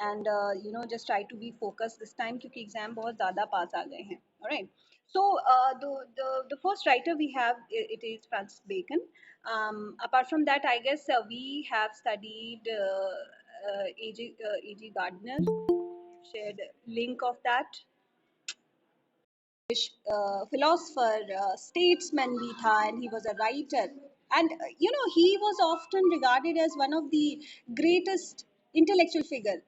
and just try to be focused this time क्योंकि exam बहुत ज़्यादा पास आ गए हैं. Alright. So the first writer we have, it is Francis Bacon. Apart from that, I guess we have studied A.G. Gardner. Shared link of that. Philosopher, statesman भी था, and he was a writer. And he was often regarded as one of the greatest intellectual figure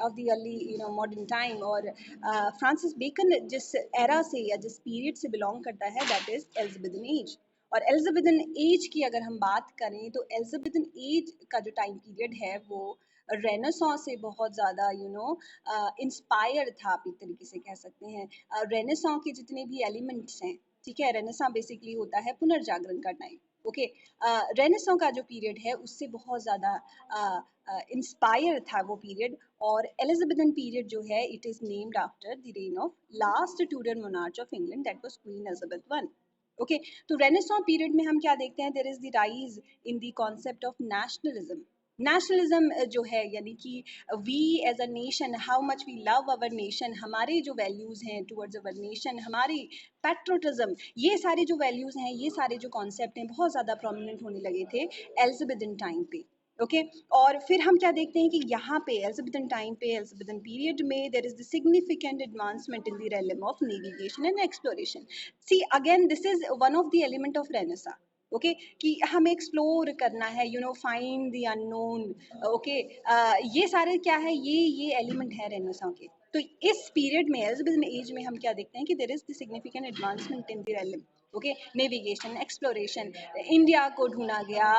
of the early modern time. और Francis bacon जिस era से या जिस period से belong करता है, दैट इज एलिजाबेथन एज. और Elizabethan age की अगर हम बात करें तो एलिजाबेथन एज का जो टाइम पीरियड है वो रेनेसां से बहुत ज़्यादा इंस्पायर था, आप एक तरीके से कह सकते हैं. रेनेसां के जितने भी एलिमेंट्स हैं, ठीक है, रेनेसां बेसिकली होता है पुनर्जागरण का टाइम. ओके, रेनेसां का जो पीरियड है उससे बहुत ज़्यादा इंस्पायर था वो पीरियड. और एलिजाबेथन पीरियड जो है, it is named after the reign of last Tudor monarch of England, that was Queen Elizabeth one. Okay, तो रेनेसां पीरियड में हम क्या देखते हैं, there is the rise in the concept of nationalism. Nationalism जो है, यानी कि we as a nation, how much we love our nation, हमारे जो वैल्यूज़ हैं टुवर्ड्स अवर नेशन, हमारी पैट्रोटिज्म, ये सारे जो वैल्यूज़ हैं, ये सारे जो कॉन्सेप्ट हैं, बहुत ज़्यादा प्रोमिनेंट होने लगे थे एलिजाबेथन टाइम पे. ओके, और फिर हम क्या देखते हैं कि यहाँ पे एलिजाबेथन टाइम पे, एलिजाबेथन पीरियड में, there is the significant advancement in the realm of navigation and exploration. See again, this is one of the element of renaissance. Okay, कि हमें एक्सप्लोर करना है, फाइंड द अननोन. ओके, ये सारे क्या है, ये एलिमेंट है रेनेसां के. तो इस पीरियड में, एलिजाबेथन एज में, हम क्या देखते हैं कि there is the significant advancement in the realm. Okay, navigation, exploration, India को ढूंढा गया,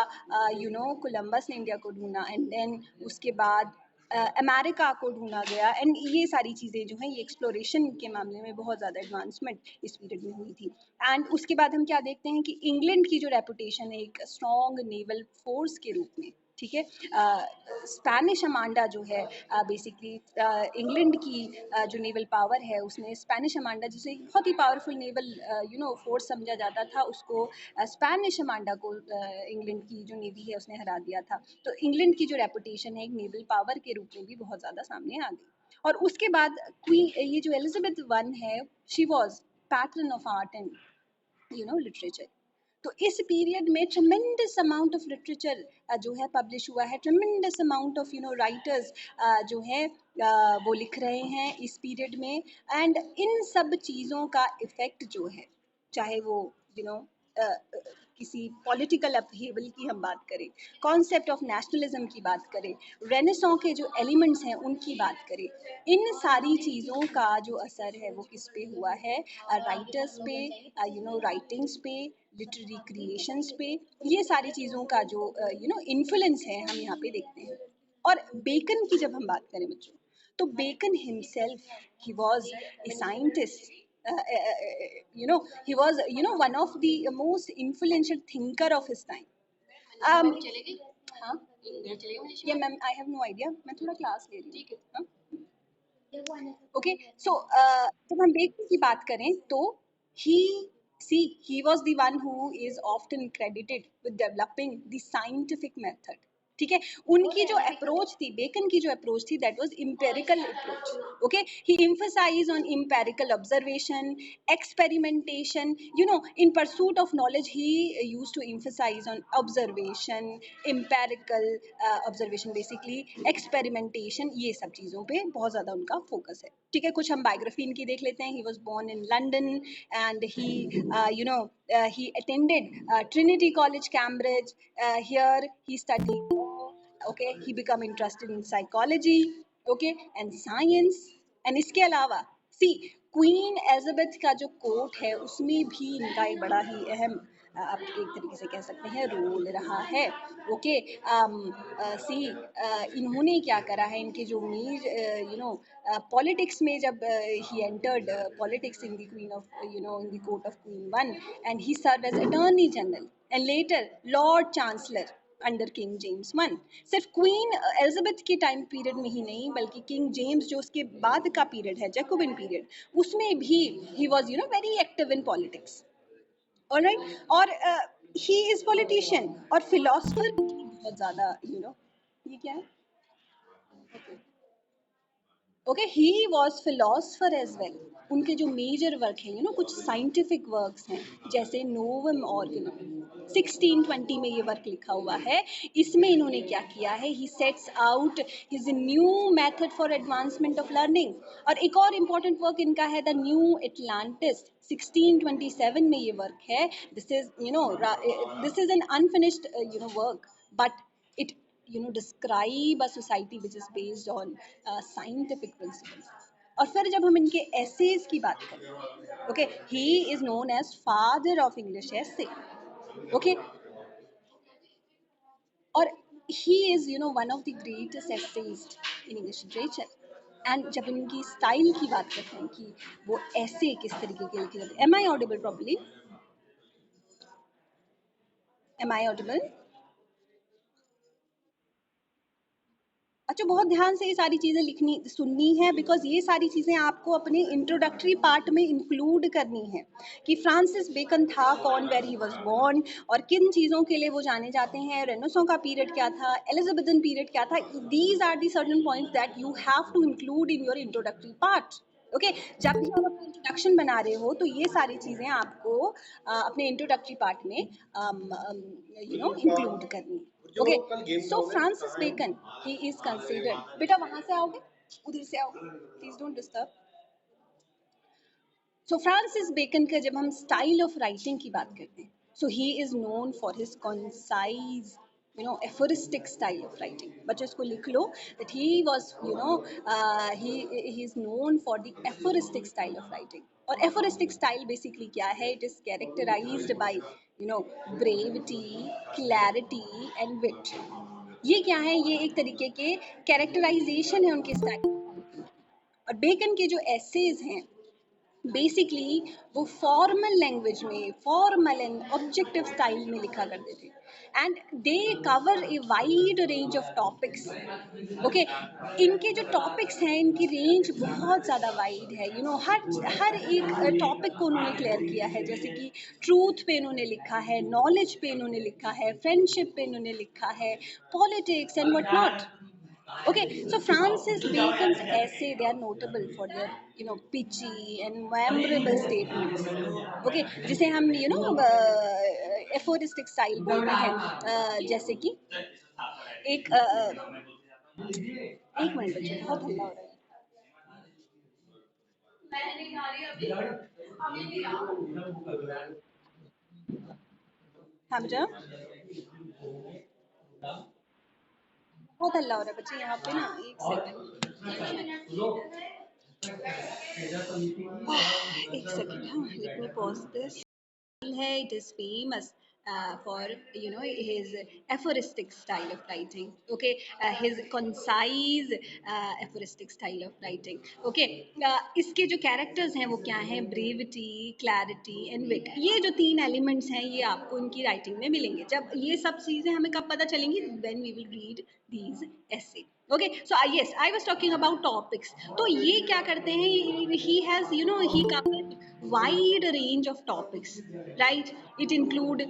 कोलंबस ने इंडिया को ढूंढा, एंड देन उसके बाद अमेरिका को ढूंढा गया. एंड ये सारी चीज़ें जो हैं, ये एक्सप्लोरेशन के मामले में बहुत ज़्यादा एडवांसमेंट इस पीरियड में हुई थी. एंड उसके बाद हम क्या देखते हैं कि इंग्लैंड की जो रेपुटेशन है एक स्ट्रॉन्ग नेवल फोर्स के रूप में, ठीक है, स्पेनिश अमांडा जो है, बेसिकली इंग्लैंड की जो नेवल पावर है, उसने स्पेनिश अमांडा, जिसे बहुत ही पावरफुल नेवल फोर्स समझा जाता था, उसको स्पेनिश अमांडा को इंग्लैंड की जो नेवी है उसने हरा दिया था. तो इंग्लैंड की जो रेपुटेशन है एक नेवल पावर के रूप में भी बहुत ज़्यादा सामने आ गई. और उसके बाद क्वीन, ये जो एलिजाबेथ वन है, she was pattern of art and literature. तो इस पीरियड में ट्रमेंडस अमाउंट ऑफ लिटरेचर जो है पब्लिश हुआ है, ट्रमेंडस अमाउंट ऑफ राइटर्स जो है वो लिख रहे हैं इस पीरियड में. एंड इन सब चीज़ों का इफेक्ट जो है, चाहे वो किसी पॉलिटिकल अपहीवल की हम बात करें, कॉन्सेप्ट ऑफ नेशनलिज्म की बात करें, रेनेसां के जो एलिमेंट्स हैं उनकी बात करें, इन सारी चीज़ों का जो असर है वो किस पे हुआ है, राइटर्स पे, राइटिंग्स पे, लिटरेरी क्रिएशंस पे, ये सारी चीज़ों का जो इन्फ्लुएंस है हम यहाँ पे देखते हैं. और बेकन की जब हम बात करें बच्चों, तो Bacon himself, he was a scientist. He was one of the most influential thinker of his time. um हाँ, ये ma'am, I have no idea, मैं थोड़ा क्लास ले रही हूँ. हाँ, ओके, सो जब हम बेकन की बात करें तो he he was the one who is often credited with developing the scientific method. ठीक है, उनकी जो अप्रोच थी, बेकन की जो अप्रोच थी, that was empirical approach. Okay, he emphasise on empirical observation, experimentation, in pursuit of knowledge he used to emphasise on observation, empirical observation, basically experimentation, ये सब चीज़ों पे बहुत ज़्यादा उनका फोकस है. ठीक है, कुछ हम बायोग्राफी इनकी देख लेते हैं. He was born in London and he he attended Trinity College, Cambridge. Here he studied. Okay, he become interested in psychology, okay, and science. And इसके अलावा सी क्वीन एलिजाबेथ का जो कोर्ट है उसमें भी इनका एक बड़ा ही अहम, आप एक तरीके से कह सकते हैं, रोल रहा है. ओके, सी इन्होंने क्या करा है, इनके जो पॉलिटिक्स में जब he entered politics in the queen of in the court of queen one, and he serve as attorney general and later lord chancellor under King James one. सिर्फ क्वीन एलिजाबेथ के टाइम पीरियड में ही नहीं, बल्कि king James जो उसके बाद का पीरियड है, जैकोबिन पीरियड, उसमें भी he was very active in politics. Alright, और ही इज पॉलिटिशियन और फिलोसफर बहुत ज़्यादा. ये क्या है? Okay. Okay, he was philosopher as well. उनके जो मेजर वर्क हैं, कुछ साइंटिफिक वर्क्स हैं, जैसे नोवम ऑर्गेनम, 1620 में ये वर्क लिखा हुआ है। इसमें इन्होंने क्या किया है, he sets out his new method for advancement of learning. और एक और इम्पॉर्टेंट वर्क इनका है द न्यू एटलांटिस, 1627 में ये वर्क है। This is this is an unfinished work, but it describe a society which is based on scientific principles. और फिर जब हम इनके essays की बात करें, okay, he is known as father of English essay, okay, और he is one of the greatest essayists in English literature. And जब इनकी स्टाइल की बात करते हैं कि वो ऐसे किस तरीके के लिखे जाते हैं, am I audible probably, am I audible? अच्छा, बहुत ध्यान से ये सारी चीज़ें लिखनी सुननी है, बिकॉज ये सारी चीज़ें आपको अपने इंट्रोडक्टरी पार्ट में इंक्लूड करनी है कि फ्रांसिस बेकन था कौन, वेर ही वॉज बॉर्न, और किन चीज़ों के लिए वो जाने जाते हैं, रेनेसां का पीरियड क्या था, एलिजाबेथन पीरियड क्या था। These are the certain points that you have to include in your introductory part. Okay, जब भी आप अपना इंट्रोडक्शन बना रहे हो तो ये सारी चीज़ें आपको अपने इंट्रोडक्टरी पार्ट में इंक्लूड करनी। Okay, so Francis Bacon, he is considered, बेटा वहां से आओगे, उधर से आओ, please don't disturb. So Francis Bacon का जब हम स्टाइल ऑफ राइटिंग की बात करते हैं, so he is known for his concise aphoristic style of writing. बच्चों इसको लिख लो that he was he is known for the aphoristic style of writing. और aphoristic style basically क्या है, it is characterized by brevity, clarity and wit. ये क्या है, ये एक तरीके के कैरेक्टराइजेशन है उनके स्टाइल। और बेकन के जो एसेज हैं बेसिकली वो फॉर्मल लैंग्वेज में, फॉर्मल एंड ऑब्जेक्टिव स्टाइल में लिखा करते थे, and they cover a wide range of topics. Okay, इनके जो टॉपिक्स हैं, इनकी रेंज बहुत ज़्यादा वाइड है, हर हर एक टॉपिक को उन्होंने क्लियर किया है। जैसे कि ट्रूथ पे इन्होंने लिखा है, नॉलेज पे इन्होंने लिखा है, फ्रेंडशिप पे इन्होंने लिखा है, politics and what not. Okay, so Francis Bacon's essay, they are notable for their, pitchy and memorable statements. Okay, जिसे हम, aphoristic style बोलते हैं, जैसे कि एक एक मिनट बच्चों, बहुत हल्ला हो रहा है। हाँ बेटा, बहुत हल्ला हो रहा है बच्चे यहाँ पे ना, एक सेकंड, एक सेकंड, हाँ, लेट मी पॉज दिस। है, it is famous for his aphoristic style of writing. Okay, his concise aphoristic style of writing. Okay, इसके जो characters हैं वो क्या हैं, brevity, clarity and wit. ये जो तीन elements हैं ये आपको इनकी writing में मिलेंगे। जब ये सब चीज़ें हमें कब पता चलेंगी, when we will read these essay. Okay, so yes, I was talking about topics. तो ये क्या करते हैं, he has he covered wide range of topics, right? It include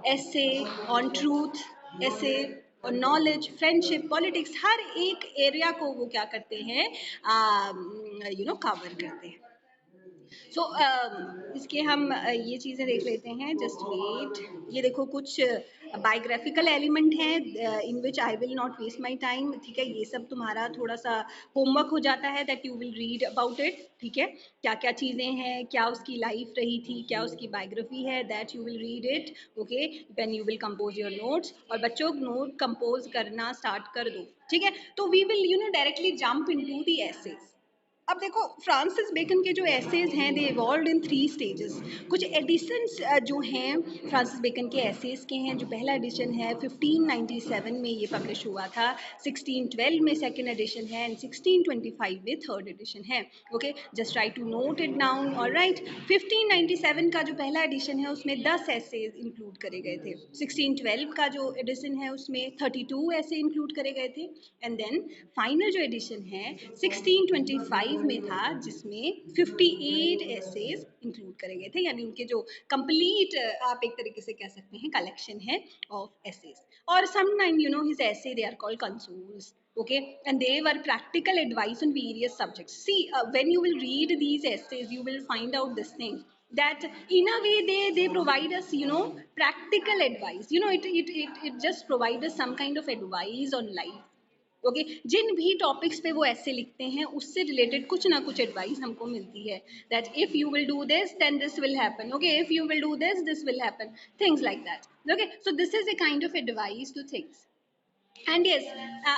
essay on truth, essay on knowledge, friendship, politics, हर एक area को वो क्या करते हैं, कवर करते हैं। सो इसके हम ये चीज़ें देख लेते हैं, जस्ट वेट। ये देखो कुछ बायोग्राफिकल एलिमेंट हैं in which I will not waste my time, ठीक है। ये सब तुम्हारा थोड़ा सा होमवर्क हो जाता है, that you will read about it, ठीक है। क्या क्या चीज़ें हैं, क्या उसकी लाइफ रही थी, क्या उसकी बायोग्राफी है, that you will read it, okay, when you will compose your notes. और बच्चों नोट कंपोज करना स्टार्ट कर दो, ठीक है। तो we will directly jump into the essays. अब देखो फ्रांसिस बेकन के जो एसेज हैं, दे इवॉल्व्ड इन 3 स्टेजेस। कुछ एडिशंस जो हैं फ्रांसिस बेकन के एसेज के हैं, जो पहला एडिशन है 1597 में ये पब्लिश हुआ था, 1612 में सेकंड एडिशन है, एंड 1625 में थर्ड एडिशन है। Okay, just try to note it down, alright. 1597 का जो पहला एडिशन है उसमें 10 एसेज इंक्लूड करे गए थे। 1612 का जो एडिशन है उसमें 32 ऐसे इंक्लूड करे गए थे, एंड देन फाइनल जो एडिशन है 1625 में था, जिसमें 58 एसेज इंक्लूड करे गए थे, यानी उनके जो कंप्लीट आप एक तरीके से कह सकते हैं कलेक्शन है ऑफ एसेज। और sometime his essay they are called counsels, okay, and they were practical advice on various subjects. See, when you will read these essays, you will find out this thing, that in a way they provide us, you know, practical advice. You know, it just provides us some kind of advice on life. Okay, जिन भी topics पे वो ऐसे लिखते हैं उससे related कुछ ना कुछ एडवाइस हमको मिलती है, that if you will do this then this will happen, okay, if you will do this will happen, things like that, okay, so this is a kind of advice to things. And yes,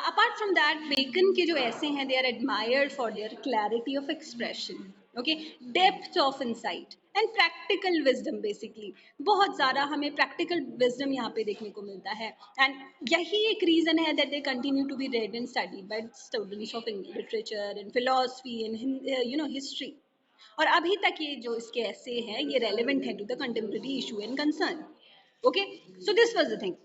apart from that, Bacon के जो ऐसे हैं, they are admired for their clarity of expression, okay, depth of insight and practical wisdom. Basically, बहुत ज़्यादा हमें practical wisdom यहाँ पे देखने को मिलता है, and यही एक reason है that they continue to be read and studied by students of literature and philosophy and you know, history. और अभी तक ये जो इसके ऐसे हैं ये relevant है to the contemporary issue and concern. Okay, so this was the thing.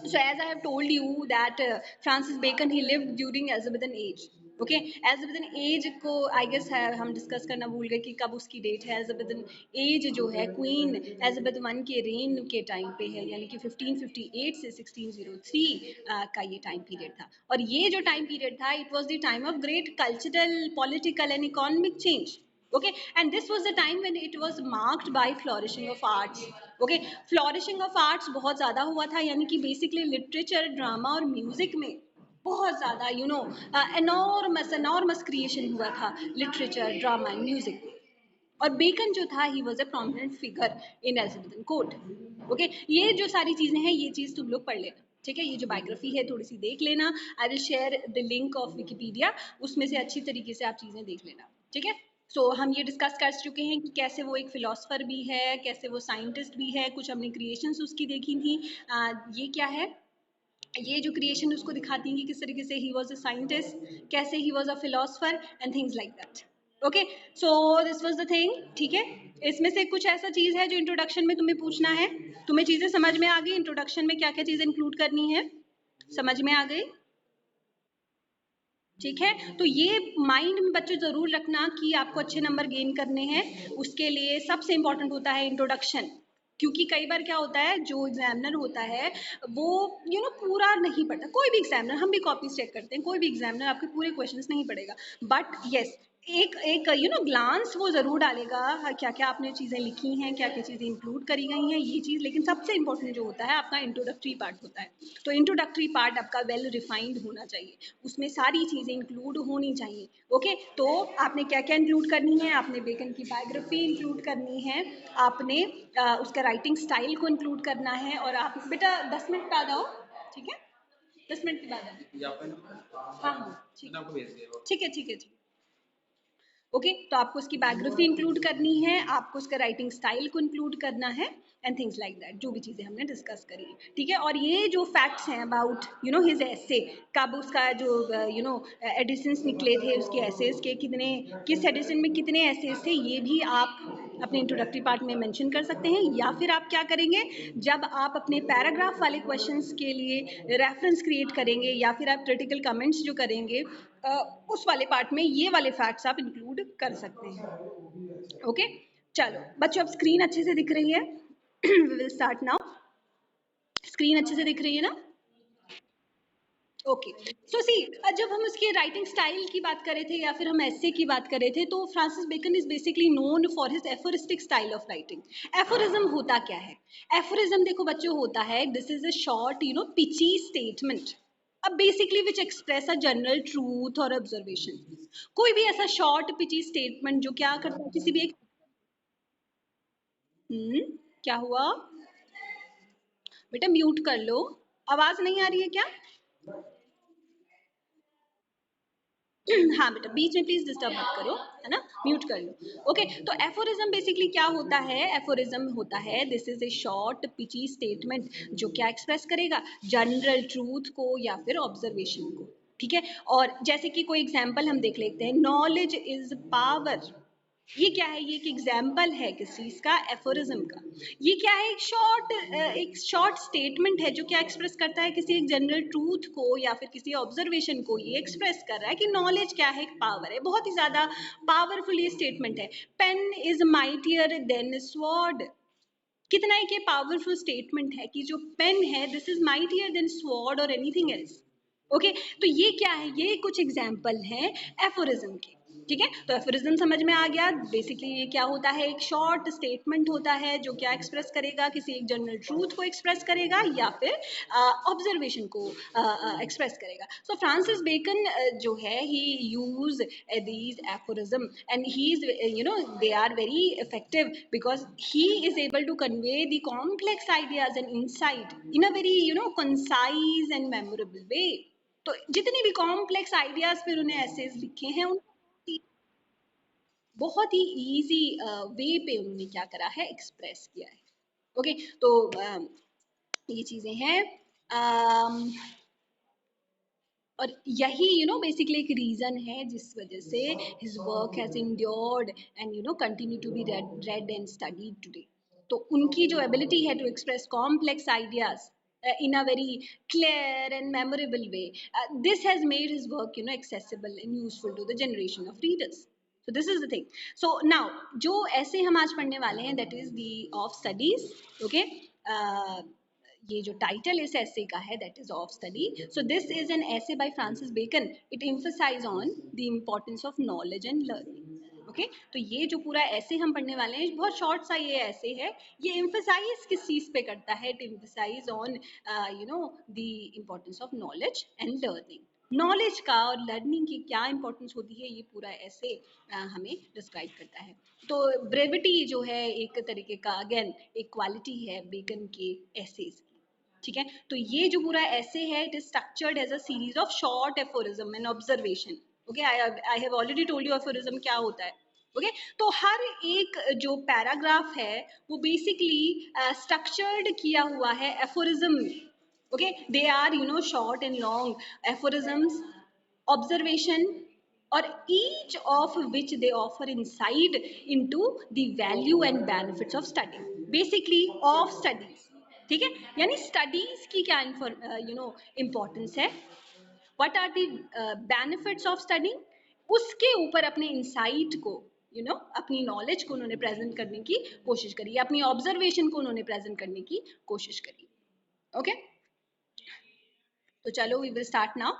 So as I have told you that Francis Bacon, he lived during Elizabethan age. Okay, Elizabethan age को I guess है हम discuss करना भूल गए कि कब उसकी date है. Elizabethan age जो है क्वीन एलिजाबेथ वन के रेन के टाइम पे है, यानी कि 1558 से 1603 का ये टाइम पीरियड था. और ये जो टाइम पीरियड था, it was the time of great cultural, political and economic change. Okay, and this was the time when it was marked by flourishing of arts. Okay, flourishing of arts बहुत ज़्यादा हुआ था, यानी कि basically literature, drama और music में बहुत ज़्यादा, you know, enormous creation हुआ था literature, drama and music. और बेकन जो था, he was a prominent figure in Elizabethan court. Okay, ये जो सारी चीज़ें हैं, ये चीज़ तुम लोग पढ़ लेना, ठीक है. ये जो बायोग्राफी है थोड़ी सी देख लेना. आई will share the link of Wikipedia, उसमें से अच्छी तरीके से आप चीज़ें देख लेना, ठीक है. सो हम ये डिस्कस कर चुके हैं कि कैसे वो एक फिलोसफर भी है, कैसे वो साइंटिस्ट भी है, कुछ हमने क्रिएशंस उसकी देखी थी. ये क्या है, ये जो क्रिएशन उसको दिखाती हैं कि किस तरीके से ही वॉज अ साइंटिस्ट, कैसे he was a philosopher and things like that. Okay, so this was the thing, ठीक है. इसमें से कुछ ऐसा चीज़ है जो इंट्रोडक्शन में तुम्हें पूछना है. तुम्हें चीज़ें समझ में आ गई इंट्रोडक्शन में क्या क्या चीज़ें इंक्लूड करनी है, समझ में आ गई, ठीक है. तो ये माइंड में बच्चों जरूर रखना कि आपको अच्छे नंबर गेन करने हैं, उसके लिए सबसे इंपॉर्टेंट होता है इंट्रोडक्शन. क्योंकि कई बार क्या होता है, जो एग्जामिनर होता है वो पूरा नहीं पढ़ता. कोई भी एग्जामिनर, हम भी कॉपीज चेक करते हैं, कोई भी एग्जामिनर आपके पूरे क्वेश्चंस नहीं पढ़ेगा, बट यस, एक एक ग्लांस वो जरूर डालेगा, क्या क्या आपने चीज़ें लिखी हैं, क्या क्या चीज़ें इंक्लूड करी गई हैं, ये चीज़. लेकिन सबसे इंपॉर्टेंट जो होता है आपका इंट्रोडक्टरी पार्ट होता है. तो इंट्रोडक्टरी पार्ट आपका वेल रिफाइंड होना चाहिए, उसमें सारी चीज़ें इंक्लूड होनी चाहिए. ओके, तो आपने क्या क्या इंक्लूड करनी है, आपने बेकन की बायोग्राफी इंक्लूड करनी है, आपने उसका राइटिंग स्टाइल को इंक्लूड करना है. और आप बेटा 10 मिनट बाद आओ, ठीक है, 10 मिनट के बाद आओ. हाँ हाँ, ठीक है, ठीक है, ठीक है, ठीक. ओके, तो आपको उसकी बायोग्राफी इंक्लूड करनी है, आपको उसका राइटिंग स्टाइल को इंक्लूड करना है एंड थिंग्स लाइक दैट, जो भी चीज़ें हमने डिस्कस करी, ठीक है. और ये जो फैक्ट्स हैं अबाउट हिज एसे, कब उसका जो एडिशंस निकले थे उसके एसेस के, कितने, किस एडिशन में कितने एसेस थे, ये भी आप अपने इंट्रोडक्टरी पार्ट में मेंशन कर सकते हैं. या फिर आप क्या करेंगे, जब आप अपने पैराग्राफ वाले क्वेश्चंस के लिए रेफरेंस क्रिएट करेंगे या फिर आप क्रिटिकल कमेंट्स जो करेंगे, उस वाले पार्ट में ये वाले फैक्ट्स आप इंक्लूड कर सकते हैं. ओके, चलो बच्चों, अब स्क्रीन अच्छे से दिख रही है. We will start now. Screen अच्छे से दिख रही है ना? ओके, सो सी, जब हम उसके राइटिंग स्टाइल की बात कर रहे थे या फिर हम ऐसे की बात कर रहे थे, तो Francis Bacon is basically known for his aphoristic style of writing. Aphorism होता क्या है? एफोरिज्म देखो बच्चों, होता है this is a short pithy statement, अब basically which express a general truth or observation. कोई भी ऐसा शॉर्ट पिची स्टेटमेंट जो क्या करता है, किसी भी एक क्या हुआ बेटा, म्यूट कर लो, आवाज नहीं आ रही है क्या? हाँ बेटा, बीच में प्लीज डिस्टर्ब मत करो, है ना, म्यूट कर लो. ओके, तो एफोरिज्म बेसिकली क्या होता है? एफोरिज्म होता है this is A short pithy statement जो क्या एक्सप्रेस करेगा, जनरल ट्रूथ को या फिर ऑब्जर्वेशन को, ठीक है. और जैसे कि कोई एग्जांपल हम देख लेते हैं, नॉलेज इज पावर. ये क्या है? ये एक एग्जाम्पल है किस चीज का? एफोरिज्म का. ये क्या है? एक शॉर्ट स्टेटमेंट है जो क्या एक्सप्रेस करता है, किसी एक जनरल ट्रूथ को या फिर किसी ऑब्जर्वेशन को ये एक्सप्रेस कर रहा है कि नॉलेज क्या है, एक पावर है, बहुत ही ज्यादा पावरफुल ये स्टेटमेंट है. Pen is mightier than sword. कितना एक ये पावरफुल स्टेटमेंट है कि जो पेन है, this is mightier than sword और एनीथिंग एल्स. ओके तो ये क्या है, ये कुछ एग्जाम्पल हैं एफोरिज्म के, ठीक है। तो एफोरिज्म समझ में आ गया। बेसिकली ये क्या होता है, एक शॉर्ट स्टेटमेंट होता है जो क्या एक्सप्रेस करेगा, किसी एक जनरल ट्रूथ को एक्सप्रेस करेगा या फिर ऑब्जर्वेशन को एक्सप्रेस करेगा। सो फ्रांसिस बेकन जो है ही use these aphorism and he is they are very effective because he is able to convey the complex ideas and insight in a very concise and memorable way। तो जितने भी complex ideas फिर उन्हें essays लिखे हैं उनको बहुत ही easy way पे उन्होंने क्या करा है, एक्सप्रेस किया है। ओके तो ये चीजें हैं और यही बेसिकली एक रीजन है जिस वजह से his work has endured and continue to be read and studied today। तो उनकी जो एबिलिटी है to express complex ideas in a very clear and memorable way, this has made his work accessible and useful to the generation of readers। So this is the thing। So now जो ऐसे हम आज पढ़ने वाले हैं that is the of studies। okay ये जो title इस ऐसे का है that is of study. So this is an essay by Francis Bacon. It emphasise on the importance of knowledge and learning. Okay तो ये जो पूरा ऐसे हम पढ़ने वाले हैं बहुत शॉर्ट सा ये ऐसे है, ये एम्फसाइज किस चीज पे करता है, it emphasise on the importance of knowledge and learning. Knowledge का और लर्निंग की क्या इंपॉर्टेंस होती है ये पूरा ऐसे हमें डिस्क्राइब करता है। तो ब्रेविटी जो है एक तरीके का अगेन एक क्वालिटी है बेकन के एसेज, ठीक है। तो ये जो पूरा ऐसे है it is structured as a series of short aphorism and observation. Okay I have already told you aphorism क्या होता है। ओके तो हर एक जो पैराग्राफ है वो बेसिकली स्ट्रक्चर्ड किया हुआ है एफोरिज्म में। Okay they are short and long aphorisms, observation, or each of which they offer insight into the value and benefits of study। basically of studies, ठीक है। यानी स्टडीज की क्या इम्पोर्टेंस है, what are the benefits of studying, उसके ऊपर अपने insight को अपनी नॉलेज को उन्होंने प्रेजेंट करने की कोशिश करी, अपनी ऑब्जर्वेशन को उन्होंने प्रेजेंट करने की कोशिश करी। ओके तो चलो we will start now.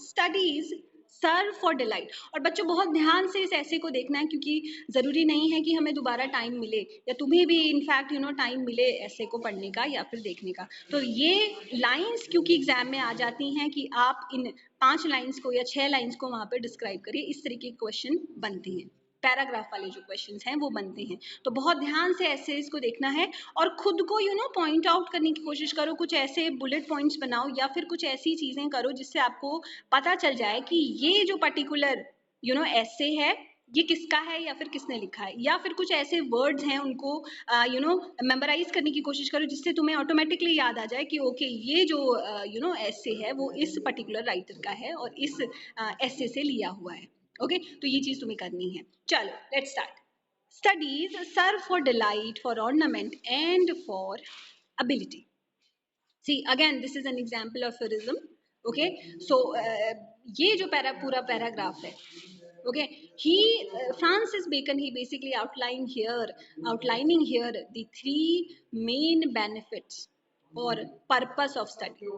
Studies serve for delight. और बच्चों बहुत ध्यान से इस ऐसे को देखना है क्योंकि ज़रूरी नहीं है कि हमें दोबारा टाइम मिले या तुम्हें भी इनफैक्ट टाइम मिले ऐसे को पढ़ने का या फिर देखने का। तो ये लाइंस क्योंकि एग्जाम में आ जाती हैं कि आप इन 5 लाइंस को या 6 लाइंस को वहाँ पे डिस्क्राइब करिए, इस तरीके के क्वेश्चन बनते हैं, पैराग्राफ वाले जो क्वेश्चंस हैं वो बनते हैं। तो बहुत ध्यान से ऐसे इसको देखना है और खुद को पॉइंट आउट करने की कोशिश करो, कुछ ऐसे बुलेट पॉइंट्स बनाओ या फिर कुछ ऐसी चीजें करो जिससे आपको पता चल जाए कि ये जो पर्टिकुलर ऐसे है ये किसका है या फिर किसने लिखा है, या फिर कुछ ऐसे वर्ड्स हैं उनको मेमोराइज करने की कोशिश करो जिससे तुम्हें ऑटोमेटिकली याद आ जाए कि ओके ये जो ऐसे है वो इस पर्टिकुलर राइटर का है और इस ऐसे से लिया हुआ है। ओके तो ये चीज तुम्हें करनी है। चलो let's start. Studies serve for delight, for ornament and for ability। See again this is an example of aphorism। okay so ये जो पूरा पैराग्राफ है, okay he Francis Bacon he basically outlining here the 3 main benefits or purpose of study।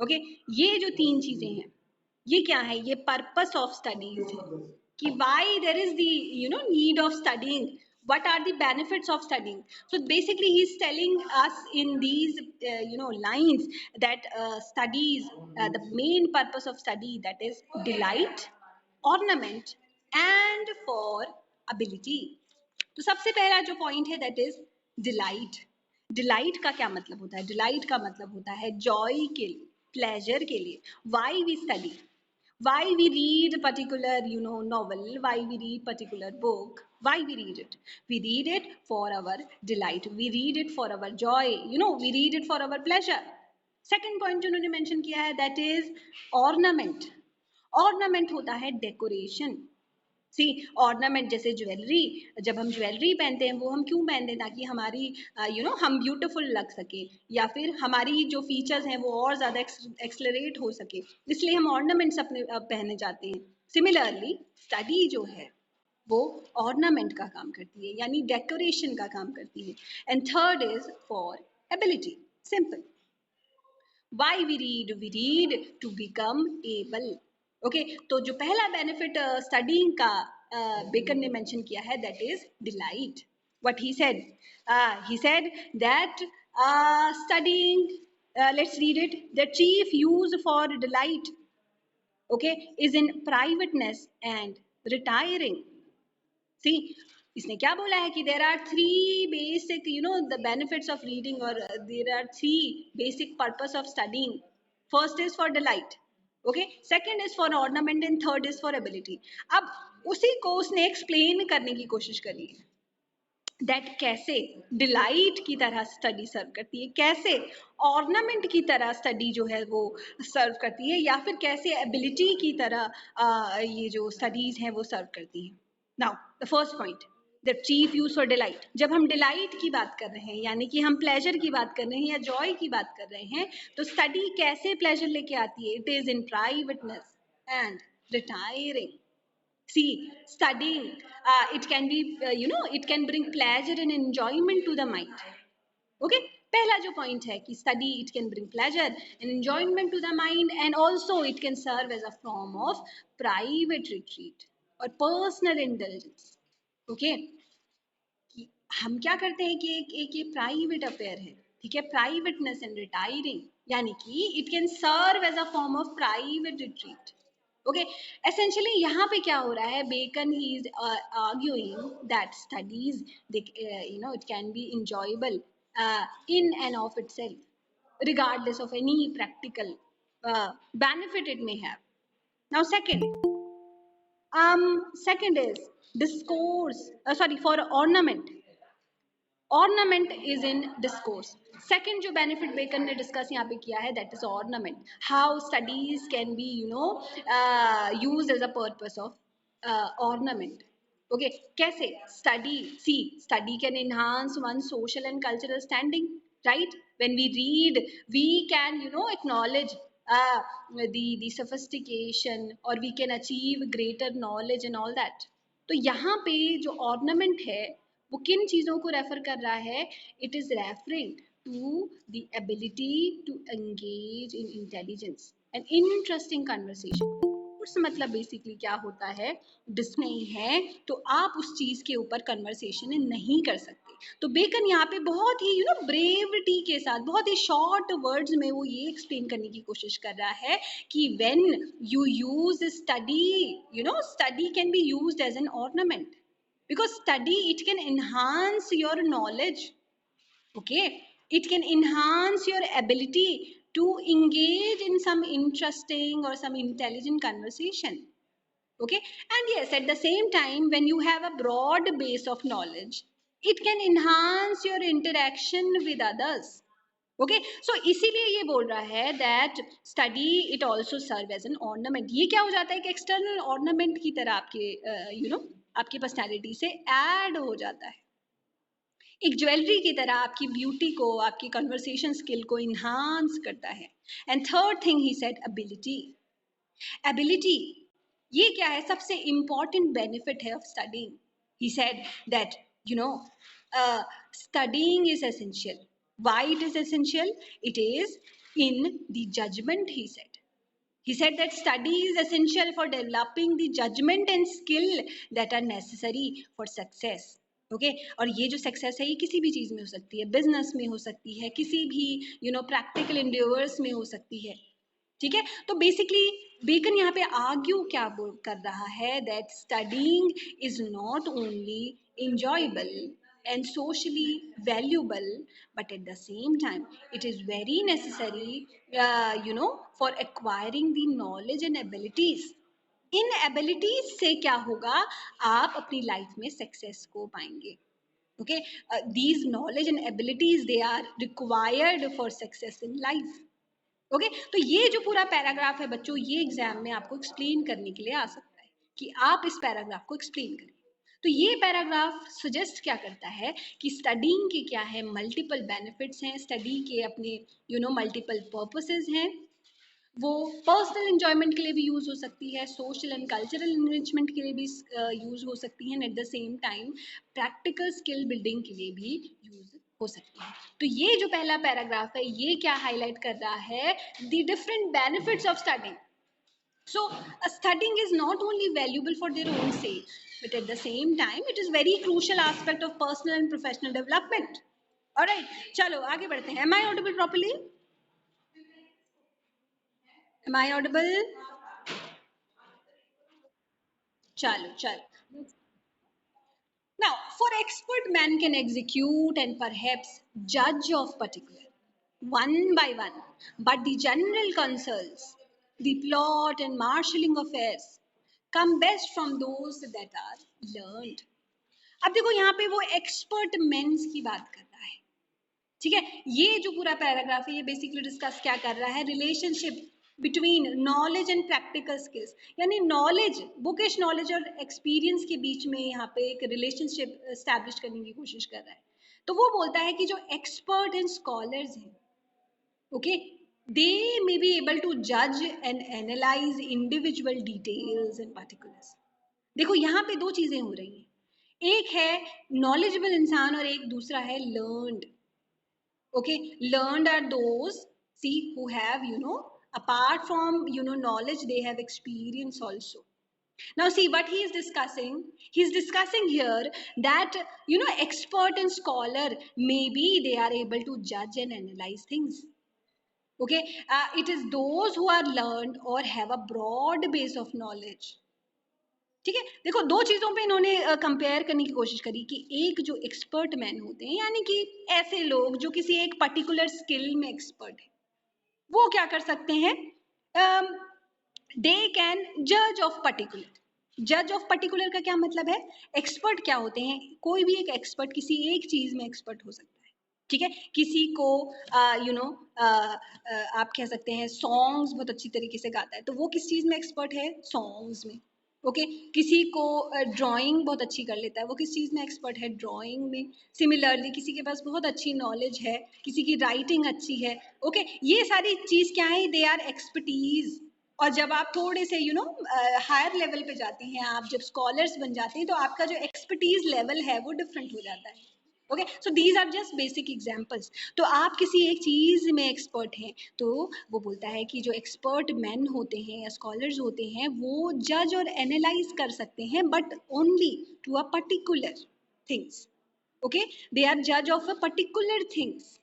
okay ये जो 3 चीजें हैं ये क्या है, ये पर्पस ऑफ स्टडीज है कि why there is the need of studying, what are the benefits of studying। so basically he is telling us in these lines that studies, the main purpose of study that is delight, ornament and for ability। तो सबसे पहला जो point है that is delight. Delight का क्या मतलब होता है, डिलाइट का मतलब होता है जॉय के लिए, प्लेजर के लिए। Why we study, why we read particular novel, why we read particular book, why we read it for our delight, we read it for our joy, we read it for our pleasure। second point उन्होंने mention किया है that is ornament। ornament होता है decoration। सी ornament जैसे jewellery, जब हम jewellery पहनते हैं वो हम क्यों पहनते हैं, ताकि हमारी हम ब्यूटीफुल लग सके या फिर हमारी जो फीचर्स हैं वो और ज़्यादा एक्सलरेट हो सके, इसलिए हम ऑर्नामेंट्स अपने पहने जाते हैं। सिमिलरली स्टडी जो है वो ऑर्नामेंट का काम करती है यानी डेकोरेशन का काम करती है। And third is for ability. Simple, why we read to become able. Okay, तो जो पहला बेनिफिट स्टडीइंग का बेकन ने मेंशन किया है, that is delight. What he said that studying, let's read it. The chief use for delight, okay, is in privateness and retiring. See, इसने क्या बोला है कि there are three basic, the benefits of reading, or there are three basic purpose of studying. First is for delight, okay, second is for ornament, and third is for ability. अब उसी को उसने explain करने की कोशिश करी है, that कैसे डिलाइट की तरह स्टडी सर्व करती है, कैसे ऑर्नामेंट की तरह स्टडी जो है वो सर्व करती है, या फिर कैसे एबिलिटी की तरह ये जो स्टडीज हैं वो सर्व करती है. Now the first point, the chief use for delight. जब हम डिलाइट की बात कर रहे हैं, यानी कि हम प्लेजर की बात कर रहे हैं या जॉय की बात कर रहे हैं, तो स्टडी कैसे प्लेजर लेके आती है? It is in privateness and retiring. See, studying, it can be, it can bring pleasure and enjoyment to the mind. Okay, पहला जो point है कि study, it can bring pleasure and enjoyment to the mind, and also it can serve as a form of private retreat or personal indulgence. Okay, कि हम क्या करते हैं कि एक ये प्राइवेट अफेयर है, ठीक है, प्राइवेटनेस एंड रिटायरिंग, यानी कि it can serve as a form of private retreat. Okay, essentially यहाँ पे क्या हो रहा है, Bacon he is arguing that studies, it can be enjoyable in and of itself, regardless of any practical benefit it may have. Now, second is discourse. Sorry, for ornament. Ornament is in discourse. Second जो benefit bacon ने discuss यहाँ पे किया है, that is ornament. How studies can be, used as a purpose of ornament. Okay, कैसे? Study can enhance one's social and cultural standing, right? When we read, we can, acknowledge the sophistication, or we can achieve greater knowledge and all that. तो यहाँ पे जो ornament है वो किन चीजों को रेफर कर रहा है? It is referring to the ability to engage in intelligence and interesting conversation. उस मतलब बेसिकली क्या होता है, डिस नहीं है तो आप उस चीज के ऊपर कन्वर्सेशन नहीं कर सकते. तो बेकन यहाँ पे बहुत ही ब्रेविटी के साथ, बहुत ही शॉर्ट वर्ड्स में वो ये एक्सप्लेन करने की कोशिश कर रहा है कि when you use study, study can be used as an ornament, because study, it can enhance your knowledge. Okay, it can enhance your ability to engage in some interesting or some intelligent conversation. Okay, and yes, at the same time, when you have a broad base of knowledge, it can enhance your interaction with others. Okay, so इसीलिए ये बोल रहा है that study it also serve as an ornament. ये क्या हो जाता है कि एक्सटर्नल ऑर्नामेंट की तरह आपके आपकी पर्सनैलिटी से ऐड हो जाता है, एक ज्वेलरी की तरह आपकी ब्यूटी को, आपकी कन्वर्सेशन स्किल को इन्हांस करता है. And third thing he said, ability. Ability ये क्या है? सबसे इंपॉर्टेंट बेनिफिट है of studying. He said that studying is essential. Why it is essential? It is in the judgment, he said. He said that study is essential for developing the judgment and skill that are necessary for success. Okay, और ये जो success है ये किसी भी चीज में हो सकती है, बिजनेस में हो सकती है, किसी भी प्रैक्टिकल इंडिवर्स में हो सकती है. ठीक है, तो बेसिकली बेकन यहाँ पे आर्ग्यू क्या कर रहा है, that studying is not only enjoyable and socially valuable, but at the same time it is very necessary, for acquiring the knowledge and abilities. In abilities से क्या होगा, आप अपनी लाइफ में सक्सेस को पाएंगे. Okay, these knowledge and abilities, they are required for success in life. Okay, तो ये जो पूरा पैराग्राफ है बच्चों, ये एग्जाम में आपको एक्सप्लेन करने के लिए आ सकता है कि आप इस पैराग्राफ को एक्सप्लेन करें. तो ये पैराग्राफ सजेस्ट क्या करता है कि स्टडीइंग के क्या है, मल्टीपल बेनिफिट्स हैं, स्टडी के अपने मल्टीपल पर्पसेस हैं. वो पर्सनल एंजॉयमेंट के लिए भी यूज हो सकती है, सोशल एंड कल्चरल इनरिचमेंट के लिए भी यूज हो सकती है, and at the same time practical skill building के लिए भी यूज हो सकती है। तो ये जो पहला पैराग्राफ है ये क्या हाईलाइट कर रहा है, the different benefits of studying. So, studying is not only valuable for their own sake, but at the same time, it is very crucial aspect of personal and professional development. All right, चलो आगे बढ़ते हैं. Am I audible properly? Am I audible? चलो. Now, for expert man can execute and perhaps judge of particular, one by one, but the general concerns, the plot and marshalling affairs, come best from those that are learned. अब देखो यहाँ पे वो expert mains की बात कर रहा है, ठीक है. ये जो पूरा पैराग्राफ है ये बेसिकली डिस्कस क्या कर रहा है, relationship between knowledge and practical skills, यानी नॉलेज, बुकिश नॉलेज और एक्सपीरियंस के बीच में यहाँ पे एक रिलेशनशिप एस्टैब्लिश करने की कोशिश कर रहा है. तो वो बोलता है कि जो एक्सपर्ट एंड स्कॉलर्स हैं, okay, they may be able to जज and analyse individual details and particulars. देखो यहाँ पे दो चीजें हो रही हैं, एक है नॉलेजेबल इंसान और एक दूसरा है learned. Okay, learned are those, see, who have, apart from, knowledge, they have experience also. Now see what he is discussing. He is discussing here that, expert and scholar, maybe they are able to judge and analyze things. Okay, it is those who are learned or have a broad base of knowledge. ठीक है. देखो दो चीजों पे इन्होंने compare करने की कोशिश करी कि एक जो एक्सपर्ट मैन होते हैं, यानी कि ऐसे लोग जो किसी एक पर्टिकुलर स्किल में एक्सपर्ट है, वो क्या कर सकते हैं, दे कैन जज ऑफ पर्टिकुलर. जज ऑफ पर्टिकुलर का क्या मतलब है, एक्सपर्ट क्या होते हैं, कोई भी एक एक्सपर्ट किसी एक चीज में एक्सपर्ट हो सकता है, ठीक है. किसी को आप कह सकते हैं सॉन्ग्स बहुत अच्छी तरीके से गाता है, तो वो किस चीज में एक्सपर्ट है, सॉन्ग्स में. ओके, किसी को ड्राइंग बहुत अच्छी कर लेता है, वो किस चीज़ में एक्सपर्ट है, ड्राइंग में. सिमिलरली किसी के पास बहुत अच्छी नॉलेज है, किसी की राइटिंग अच्छी है. ओके, ये सारी चीज़ क्या है, दे आर एक्सपर्टीज. और जब आप थोड़े से हायर लेवल पे जाते हैं, आप जब स्कॉलर्स बन जाते हैं, तो आपका जो एक्सपर्टीज लेवल है वो डिफरेंट हो जाता है. Okay, so these are just basic examples. तो आप किसी एक चीज में एक्सपर्ट हैं, तो वो बोलता है कि जो एक्सपर्ट मैन होते हैं या स्कॉलर्स होते हैं वो जज और एनालाइज कर सकते हैं, but only to a particular things. Okay, they are जज ऑफ अ पर्टिकुलर थिंग्स.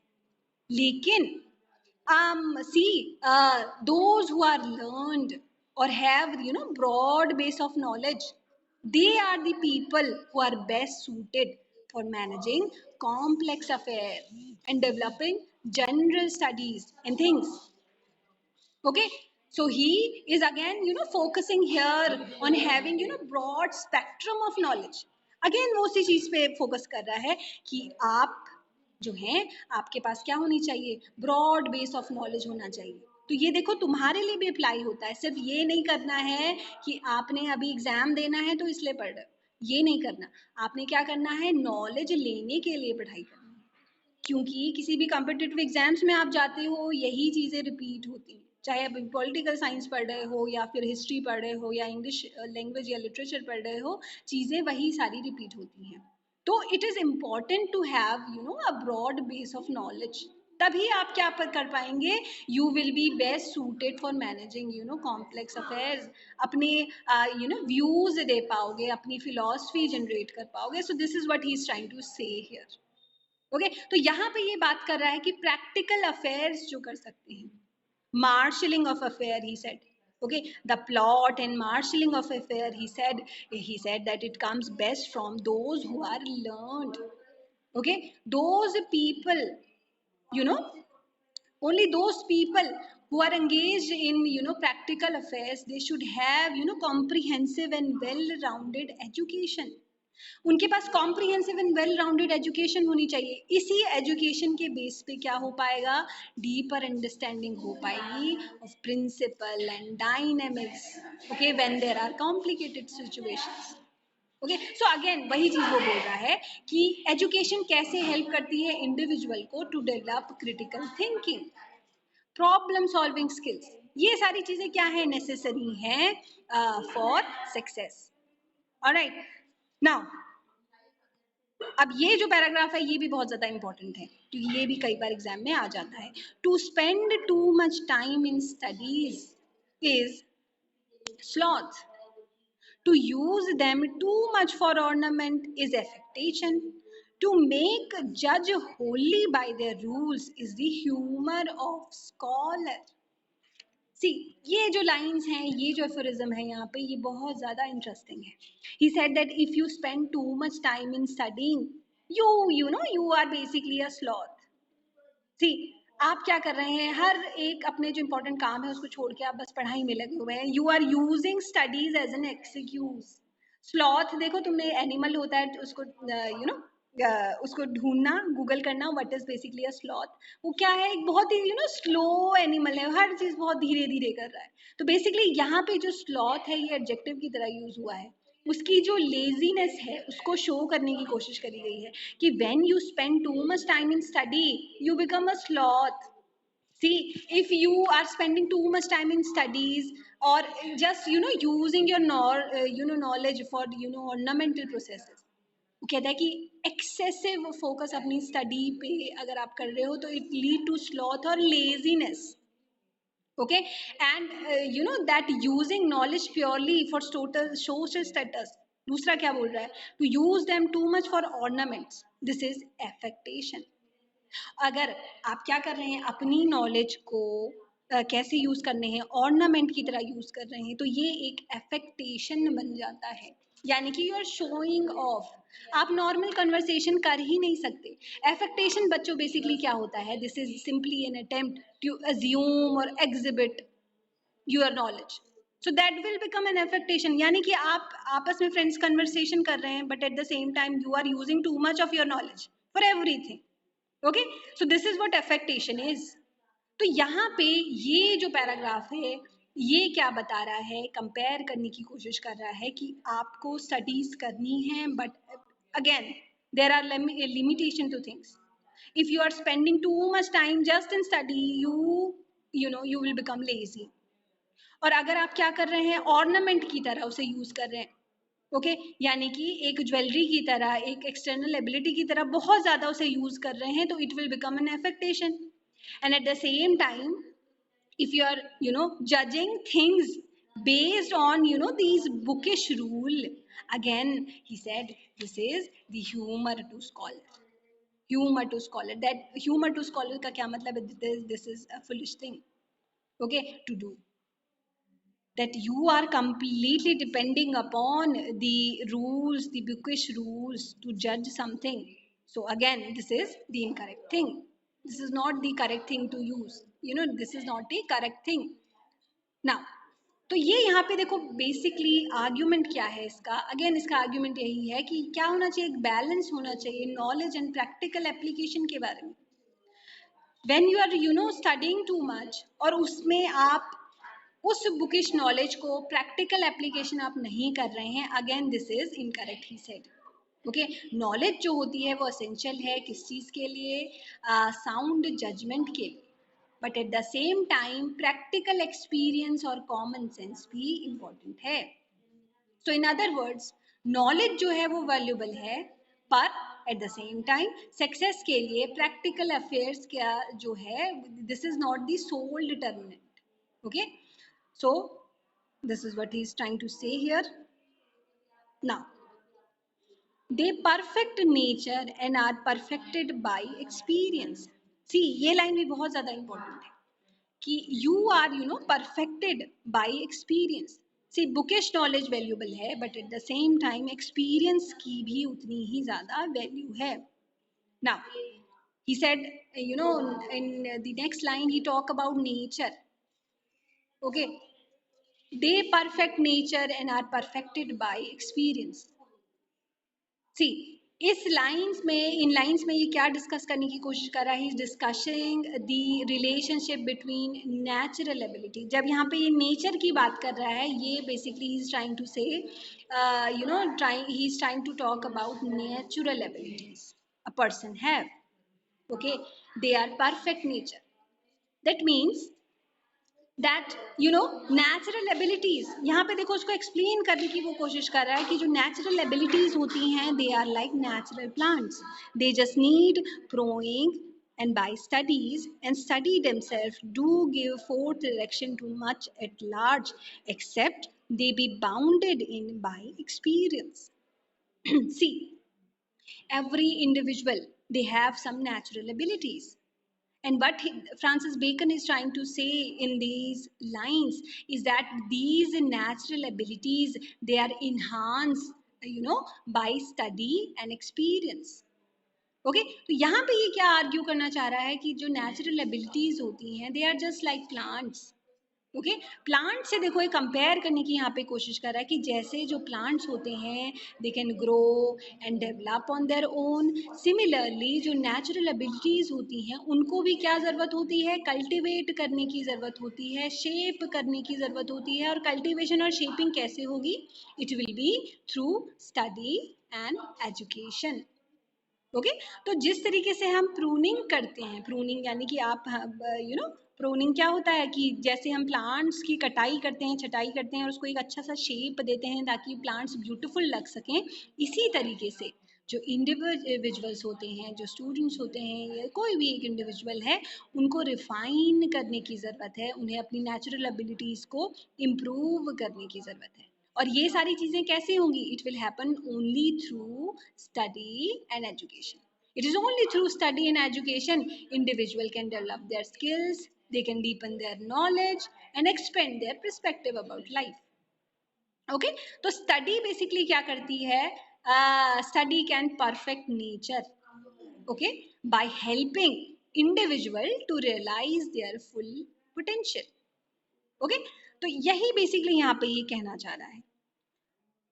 लेकिन see, those who are learned or have broad base of knowledge, they are the people who are best suited for managing complex affairs and developing general studies and things. Okay, so he is again focusing here on having broad spectrum of knowledge. Again वो उसी चीज पे focus कर रहा है कि आप जो हैं, आपके पास क्या होनी चाहिए, ब्रॉड बेस ऑफ नॉलेज होना चाहिए. तो ये देखो तुम्हारे लिए भी अप्लाई होता है. सिर्फ ये नहीं करना है कि आपने अभी एग्जाम देना है तो इसलिए पढ़ रहे हो, ये नहीं करना. आपने क्या करना है, नॉलेज लेने के लिए पढ़ाई करनी है. क्योंकि किसी भी कॉम्पिटिटिव एग्जाम्स में आप जाते हो, यही चीज़ें रिपीट होती हैं. चाहे आप पॉलिटिकल साइंस पढ़ रहे हो या फिर हिस्ट्री पढ़ रहे हो या इंग्लिश लैंग्वेज या लिटरेचर पढ़ रहे हो, चीज़ें वही सारी रिपीट होती हैं. तो it is important to have a broad base of knowledge. तभी आप क्या कर पाएंगे, you will be best suited for managing complex affairs. अपने व्यूज दे पाओगे, अपनी फिलॉसफी जनरेट कर पाओगे. So this is what he is trying to say here. Okay, तो यहाँ पे ये बात कर रहा है कि प्रैक्टिकल अफेयर्स जो कर सकते हैं, marshalling of affair he said. Okay, the plot and marshalling of affair, he said that it comes best from those who are learned. Okay, those people, you know only those people who are engaged in practical affairs, they should have comprehensive and well rounded education. उनके पास comprehensive and well rounded education होनी चाहिए. इसी education के base पे क्या हो पाएगा, डीपर अंडरस्टैंडिंग हो पाएगी of principle and dynamics. Okay, when there are complicated situations. Okay, so again वही चीज वो बोल रहा है कि एजुकेशन कैसे हेल्प करती है इंडिविजुअल को to develop critical thinking, problem solving skills. ये सारी चीजें क्या है, नेसेसरी हैं फॉर सक्सेस. ऑलराइट, नाउ अब ये जो पैराग्राफ है ये भी बहुत ज्यादा इंपॉर्टेंट है क्योंकि ये भी कई बार एग्जाम में आ जाता है. To spend too much time in studies is sloth. To use them too much for ornament is affectation. To make judge wholly by their rules is the humor of scholar. सी ये जो lines हैं ये जो aphorism है यहाँ पे ये बहुत ज़्यादा इंटरेस्टिंग है. He said that if you spend too much time in studying you are basically a sloth. See आप क्या कर रहे हैं हर एक अपने जो इंपॉर्टेंट काम है उसको छोड़ के आप बस पढ़ाई में लगे हुए हैं. You are using studies as an excuse. Sloth देखो तुमने एनिमल होता है उसको उसको ढूंढना गूगल करना what is basically a sloth. वो क्या है एक बहुत ही स्लो एनिमल है हर चीज बहुत धीरे धीरे कर रहा है. तो बेसिकली यहाँ पे जो स्लॉथ है ये एडजेक्टिव की तरह यूज हुआ है. उसकी जो लेजीनेस है उसको शो करने की कोशिश करी गई है कि when you spend too much time in study you become a sloth. See, if you are spending too much time in studies or just using your knowledge for ornamental processes, वो कहता है कि excessive focus अपनी study पे अगर आप कर रहे हो तो it lead to sloth और laziness. Okay, and that using knowledge purely for social status. दूसरा क्या बोल रहा है to use them too much for ornaments, this is affectation. अगर आप क्या कर रहे हैं अपनी नॉलेज को कैसे यूज करने हैं ऑर्नामेंट की तरह यूज कर रहे हैं तो ये एक एफेक्टेशन बन जाता है. यानी कि यू आर शोइंग ऑफ. आप नॉर्मल कन्वर्सेशन कर ही नहीं सकते. एफेक्टेशन बच्चों बेसिकली क्या होता है this is simply an attempt to assume or exhibit your knowledge. So that will become an affectation. यानी कि आप आपस में फ्रेंड्स कन्वर्सेशन कर रहे हैं but at the same time you are using too much of your knowledge for everything. Okay, so this is what affectation is. तो यहाँ पे ये जो पैराग्राफ है ये क्या बता रहा है कंपेयर करने की कोशिश कर रहा है कि आपको स्टडीज करनी है but again there are limitation to things. If you are spending too much time just in study you will become lazy. और अगर आप क्या कर रहे हैं ऑर्नामेंट की तरह उसे यूज कर रहे हैं ओके यानी कि एक ज्वेलरी की तरह एक एक्सटर्नल एबिलिटी की तरह बहुत ज़्यादा उसे यूज कर रहे हैं तो it will become an affectation. And at the same time if you are judging things based on these bookish rule, again he said this is the humor to scholar. Humor to scholar, that humor to scholar का क्या मतलब है this is a foolish thing okay to do, that you are completely depending upon the rules, the bookish rules to judge something. So again, this is the incorrect thing. This is not the correct thing to use. This is not the correct thing. Now, तो ये यहाँ पे देखो basically argument क्या है इसका. Again इसका argument यही है कि क्या होना चाहिए एक बैलेंस होना चाहिए नॉलेज एंड प्रैक्टिकल एप्लीकेशन के बारे में. When you are studying too much और उसमें आप उस बुकिश नॉलेज को प्रैक्टिकल एप्लीकेशन आप नहीं कर रहे हैं again this is incorrect he said. Okay, knowledge जो होती है वो असेंशियल है किस चीज़ के लिए साउंड जजमेंट के लिए but at the same time practical experience और कॉमन सेंस भी इम्पॉर्टेंट है. So in other words knowledge जो है वो वैल्यूबल है पर at the same time success के लिए प्रैक्टिकल अफेयर्स का जो है this is not the sole determinant. Okay, so this is what he is trying to say here. Now, they perfect nature and are perfected by experience. See, ये line भी बहुत ज़्यादा important है कि you are perfected by experience. See, bookish knowledge valuable है but at the same time experience की भी उतनी ही ज़्यादा value है. Now, he said in the next line he talk about nature. Okay, they perfect nature and are perfected by experience. See, इस lines में इन lines में ये क्या डिस्कस करने की कोशिश कर रहा है he is discussing the relationship between natural ability. जब यहाँ पे ये नेचर की बात कर रहा है ये basically he is trying to say he is trying to talk about natural abilities a person have. Okay, they are perfect nature. That means that you know natural abilities, यहाँ पे देखो उसको एक्सप्लेन करने की वो कोशिश कर रहा है कि जो नेचुरल एबिलिटीज होती हैं they are like natural plants, they just need pruning and by studies and study themselves do give forth direction to much at large except they be bounded in by experience. See, every individual, they have some natural abilities, and what Francis Bacon is trying to say in these lines is that these natural abilities, they are enhanced, you know, by study and experience. Okay तो यहाँ पे ये क्या argue करना चाह रहा है कि जो नेचुरल एबिलिटीज होती हैं they are just like plants. Okay, plant से देखो ये कंपेयर करने की यहाँ पे कोशिश कर रहा है कि जैसे जो प्लांट्स होते हैं they can grow and develop on their own, similarly जो नेचुरल एबिलिटीज़ होती हैं उनको भी क्या ज़रूरत होती है, कल्टिवेट करने की ज़रूरत होती है, शेप करने की ज़रूरत होती है. और कल्टिवेशन और शेपिंग कैसे होगी, it will be through study and education. Okay तो जिस तरीके से हम प्रूनिंग करते हैं, प्रूनिंग यानी कि आप यू नो प्रूनिंग क्या होता है कि जैसे हम प्लांट्स की कटाई करते हैं, छटाई करते हैं और उसको एक अच्छा सा शेप देते हैं ताकि प्लांट्स ब्यूटीफुल लग सकें, इसी तरीके से जो इंडिविजुअल्स होते हैं, जो स्टूडेंट्स होते हैं या कोई भी एक इंडिविजुअल है, उनको रिफाइन करने की ज़रूरत है, उन्हें अपनी नेचुरल एबिलिटीज़ को इम्प्रूव करने की ज़रूरत है. और ये सारी चीज़ें कैसे होंगी, it will happen only through study and education. It is only through study and education individual can develop their skills, they can deepen their knowledge and expand their perspective about life. Okay, तो study basically क्या करती है, study can perfect nature, okay, by helping individual to realize their full potential. Okay, तो यही basically यहाँ पे ये कहना चाह रहा है.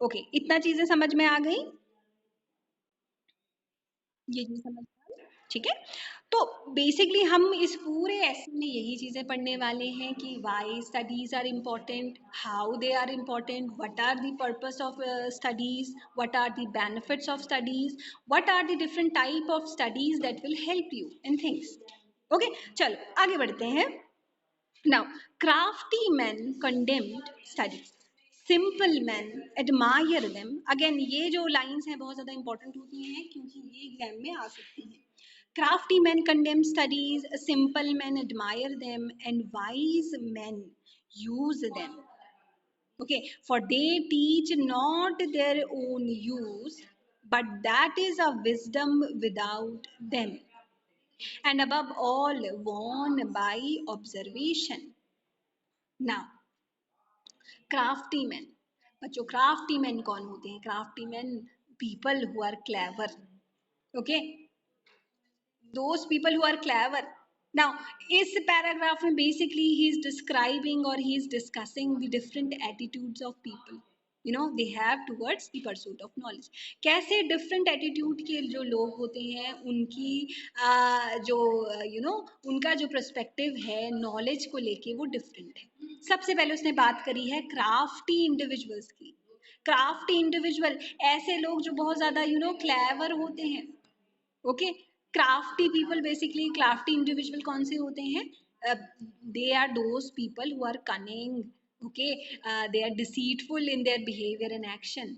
ओके इतना चीजें समझ में आ गई, ये चीज समझ में आई, ठीक है. तो बेसिकली हम इस पूरे ऐसे में यही चीजें पढ़ने वाले हैं कि why studies are important, how they are important, what are the purpose of studies, what are the benefits of studies, what are the different type of studies that will help you in things. Okay चलो आगे बढ़ते हैं. Now, crafty men condemned studies. Simple men admire them. Again, ये जो lines हैं बहुत ज़्यादा important होती हैं क्योंकि ये एग्जाम में आ सकती हैं. Crafty men condemn studies, simple men admire them, and wise men use them. Okay, for they teach not their own use, but that is a wisdom without them. And above all, won by observation. Now, crafty men. बच्चों crafty men कौन होते हैं? Crafty men, people who are clever. Okay, those people who are clever. Now, इस paragraph में basically he is describing or he is discussing the different attitudes of people. You know, they have towards the pursuit of knowledge. कैसे different attitude के जो लोग होते हैं उनकी जो you know उनका जो perspective है knowledge को लेके वो different है. सबसे पहले उसने बात करी है crafty individuals की. crafty individual ऐसे लोग जो बहुत ज़्यादा you know clever होते हैं. Okay, crafty people basically crafty individual कौन से होते हैं, they are those people who are cunning, okay, they are deceitful in their behaviour and action.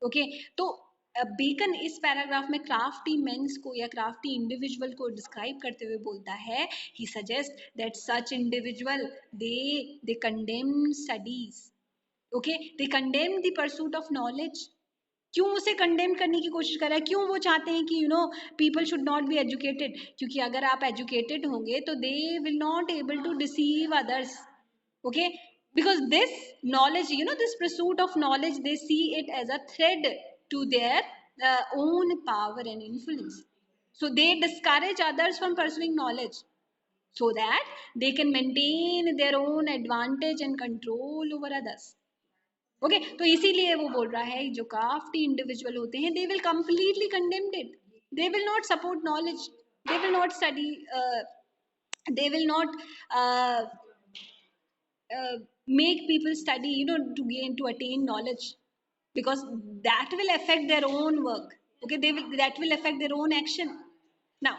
Okay तो बेकन इस पैराग्राफ में क्राफ्टी मेंस को या क्राफ्टी इंडिविजुअल को डिस्क्राइब करते हुए बोलता है, he suggest that such individual they condemn studies. Okay, they condemn the pursuit of knowledge. क्यों उसे कंडेम करने की कोशिश कर रहा है, क्यों वो चाहते हैं कि you know people should not be educated, क्योंकि अगर आप एजुकेटेड होंगे तो they will not able to deceive others. Okay, because this knowledge, you know, this pursuit of knowledge, they see it as a thread to their own power and influence, so they discourage others from pursuing knowledge so that they can maintain their own advantage and control over others. Okay तो इसीलिए वो बोल रहा है जो crafty individual होते हैं they will completely condemned it, they will not support knowledge, they will not study, they will not make people study, you know, to gain, to attain knowledge, because that will affect their own work. Okay, they will, that will affect their own action. Now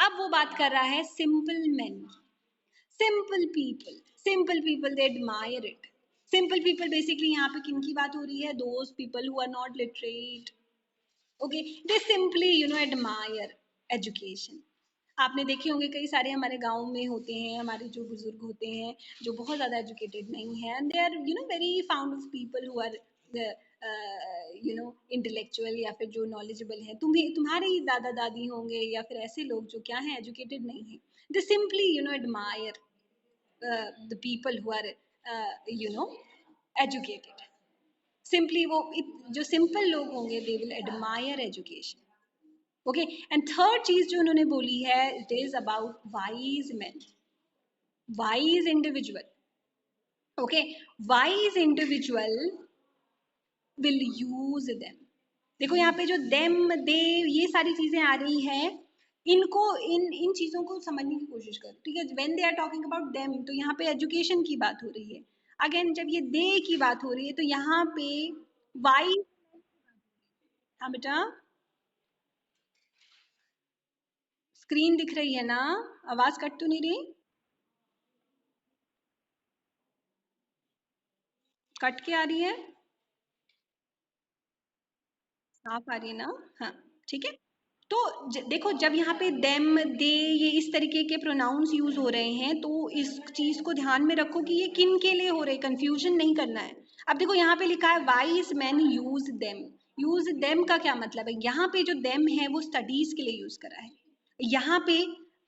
अब वो बात कर रहा है simple men, simple people. Simple people, they admire it. Simple people basically यहाँ पे किन की बात हो रही है? Those people who are not literate. Okay, they simply admire education. आपने देखे होंगे कई सारे हमारे गांव में होते हैं, हमारे जो बुजुर्ग होते हैं जो बहुत ज़्यादा एजुकेटेड नहीं है, and they are very found of people who are intellectual या फिर जो नॉलेजेबल है. तुम्हारे ही दादा दादी होंगे या फिर ऐसे लोग जो क्या है एजुकेटेड नहीं है. They simply admire the people who are educated. Simply वो जो सिंपल लोग होंगे they will admire education. Okay, and third चीज जो उन्होंने बोली है, it is about wise man, wise individual. Okay, wise individual will use them. देखो यहाँ पे जो देम दे ये सारी चीजें आ रही हैं, इनको इन चीजों को समझने की कोशिश करो. ठीक है, when they are talking about them तो यहाँ पे एजुकेशन की बात हो रही है. अगेन जब ये दे की बात हो रही है तो यहाँ पे वाइज. हाँ बेटा, स्क्रीन दिख रही है ना? आवाज कट तो नहीं रही? कट के आ रही है? साफ आ रही है ना? हाँ, ठीक है. तो देखो जब यहाँ पे देम दे ये इस तरीके के प्रोनाउंस यूज हो रहे हैं तो इस चीज को ध्यान में रखो कि ये किन के लिए हो रहे हैं, कंफ्यूजन नहीं करना है. अब देखो यहाँ पे लिखा है wise man use them. Use them का क्या मतलब है? यहाँ पे जो देम है वो स्टडीज के लिए यूज करा है. यहाँ पे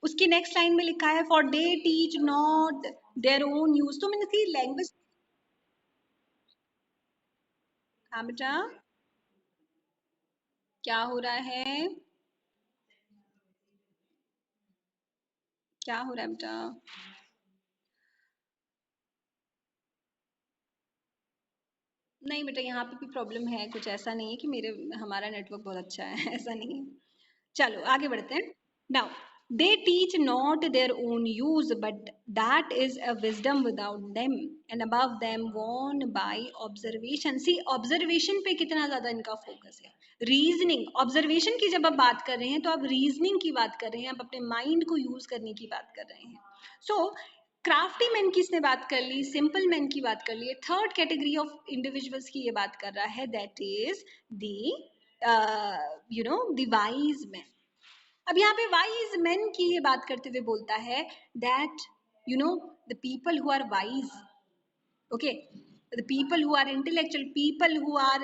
उसकी नेक्स्ट लाइन में लिखा है for they teach not their own use. तो मैंने इसकी लैंग्वेज. हाँ बेटा, क्या हो रहा है? क्या हो रहा है बेटा? नहीं बेटा, यहाँ पे भी प्रॉब्लम है कुछ, ऐसा नहीं है कि मेरे हमारा नेटवर्क बहुत अच्छा है ऐसा नहीं है. चलो आगे बढ़ते हैं. Now they teach not their own use but that is a wisdom without them and above them won by observation. See observation पे कितना ज्यादा इनका फोकस है. रीजनिंग, ऑब्जर्वेशन की जब आप बात कर रहे हैं तो आप रीजनिंग की बात कर रहे हैं, आप अपने माइंड को यूज करने की बात कर रहे हैं. सो क्राफ्टी मैन की इसने बात कर ली, सिंपल मैन की बात कर ली. थर्ड कैटेगरी ऑफ इंडिविजुअल्स की ये बात कर रहा है, that is the the wise man. अब यहाँ पे वाइज मैन की ये बात करते हुए बोलता है that the people who are wise, okay, the people who are intellectual, people who are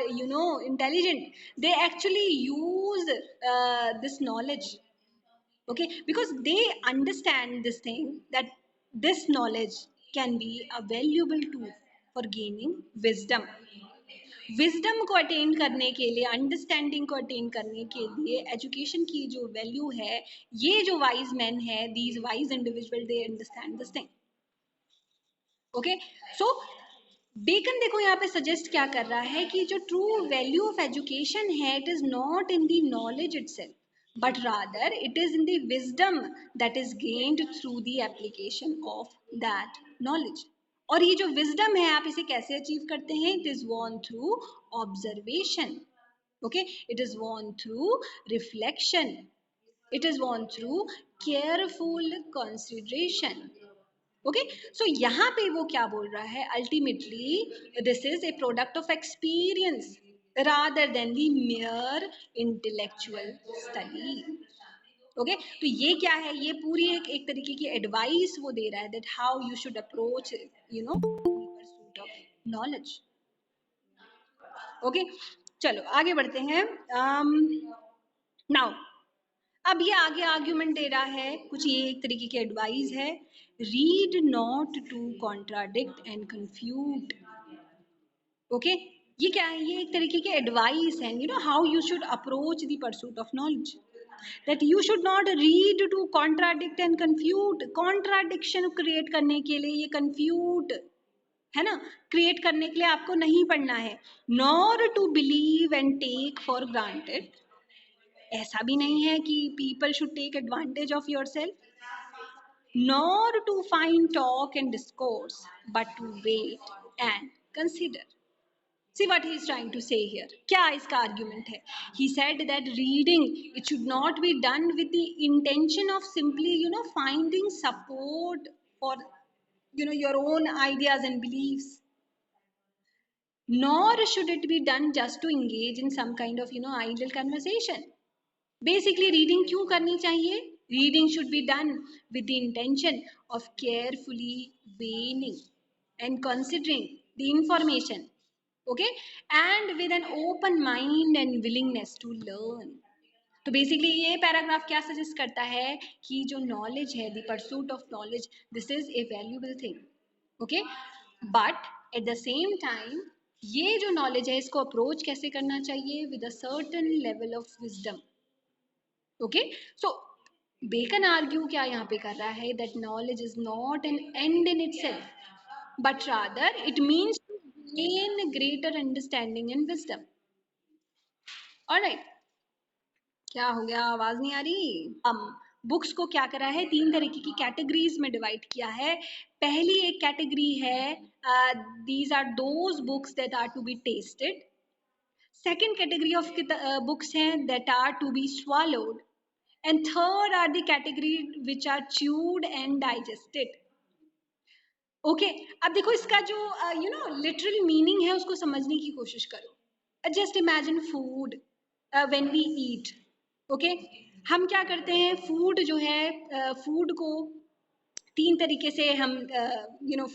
intelligent, they actually use this knowledge. Okay, because they understand this thing that this knowledge can be a valuable tool for gaining wisdom. Wisdom को attain करने के लिए, understanding को attain करने के लिए education की जो वैल्यू है, ये जो वाइज मैन है, these wise individual, they understand this thing. Okay, so Bacon देखो यहाँ पे सजेस्ट क्या कर रहा है कि जो ट्रू वैल्यू ऑफ एजुकेशन है, it is not in the knowledge itself but rather it is in the wisdom that is gained through the application of that knowledge. और ये जो विजडम है आप इसे कैसे अचीव करते हैं? It is won through observation. Okay, it is won through reflection. It is won through careful consideration. Okay, so यहाँ पे वो क्या बोल रहा है? Ultimately this is a product of experience rather than the mere intellectual study. Okay, तो ये क्या है? ये पूरी एक तरीके की एडवाइस वो दे रहा है that how you should approach pursuit of knowledge. Okay, चलो आगे बढ़ते हैं. नाउ अब ये आगे आर्ग्यूमेंट दे रहा है, कुछ ये एक तरीके की एडवाइस है. Read not to contradict and confute. Okay, ये क्या है? ये एक तरीके की एडवाइस है, how you should approach the pursuit of knowledge. That you should not read to contradict and confute. Contradiction create करने के लिए, ये कंफ्यूट है ना, क्रिएट करने के लिए आपको नहीं पढ़ना है. Nor to believe and take for granted. ऐसा भी नहीं है कि people should take advantage of your self. Nor to find talk and discourse but to weigh and consider. See what he is trying to say here. क्या इसका argument है? He said that reading, it should not be done with the intention of simply finding support for your own ideas and beliefs. Nor should it be done just to engage in some kind of idle conversation. Basically, reading क्यों करनी चाहिए? Reading should be done with the intention of carefully weighing and considering the information, okay, and with an open mind and willingness to learn. तो basically ये paragraph क्या suggest करता है कि जो नॉलेज है, the pursuit of knowledge, this is a valuable thing, okay, but at the same time ये जो नॉलेज है इसको अप्रोच कैसे करना चाहिए? With a certain level of wisdom, okay. So Bacon argue क्या यहाँ पे कर रहा है? That knowledge is not an end in itself but rather it means to gain greater understanding and wisdom. Alright, क्या हो गया? आवाज नहीं आ रही? बुक्स को क्या करा है? 3 तरीके की कैटेगरीज में डिवाइड किया है। पहली एक कैटेगरी है, these are those books that are to be tasted. Second category of books हैं that are to be swallowed, and third are the category which are chewed and digested. Okay, अब देखो इसका जो लिटरल मीनिंग है उसको समझने की कोशिश करो। Just imagine food when we eat, okay. हम क्या करते हैं? फूड जो है, फूड को 3 तरीके से हम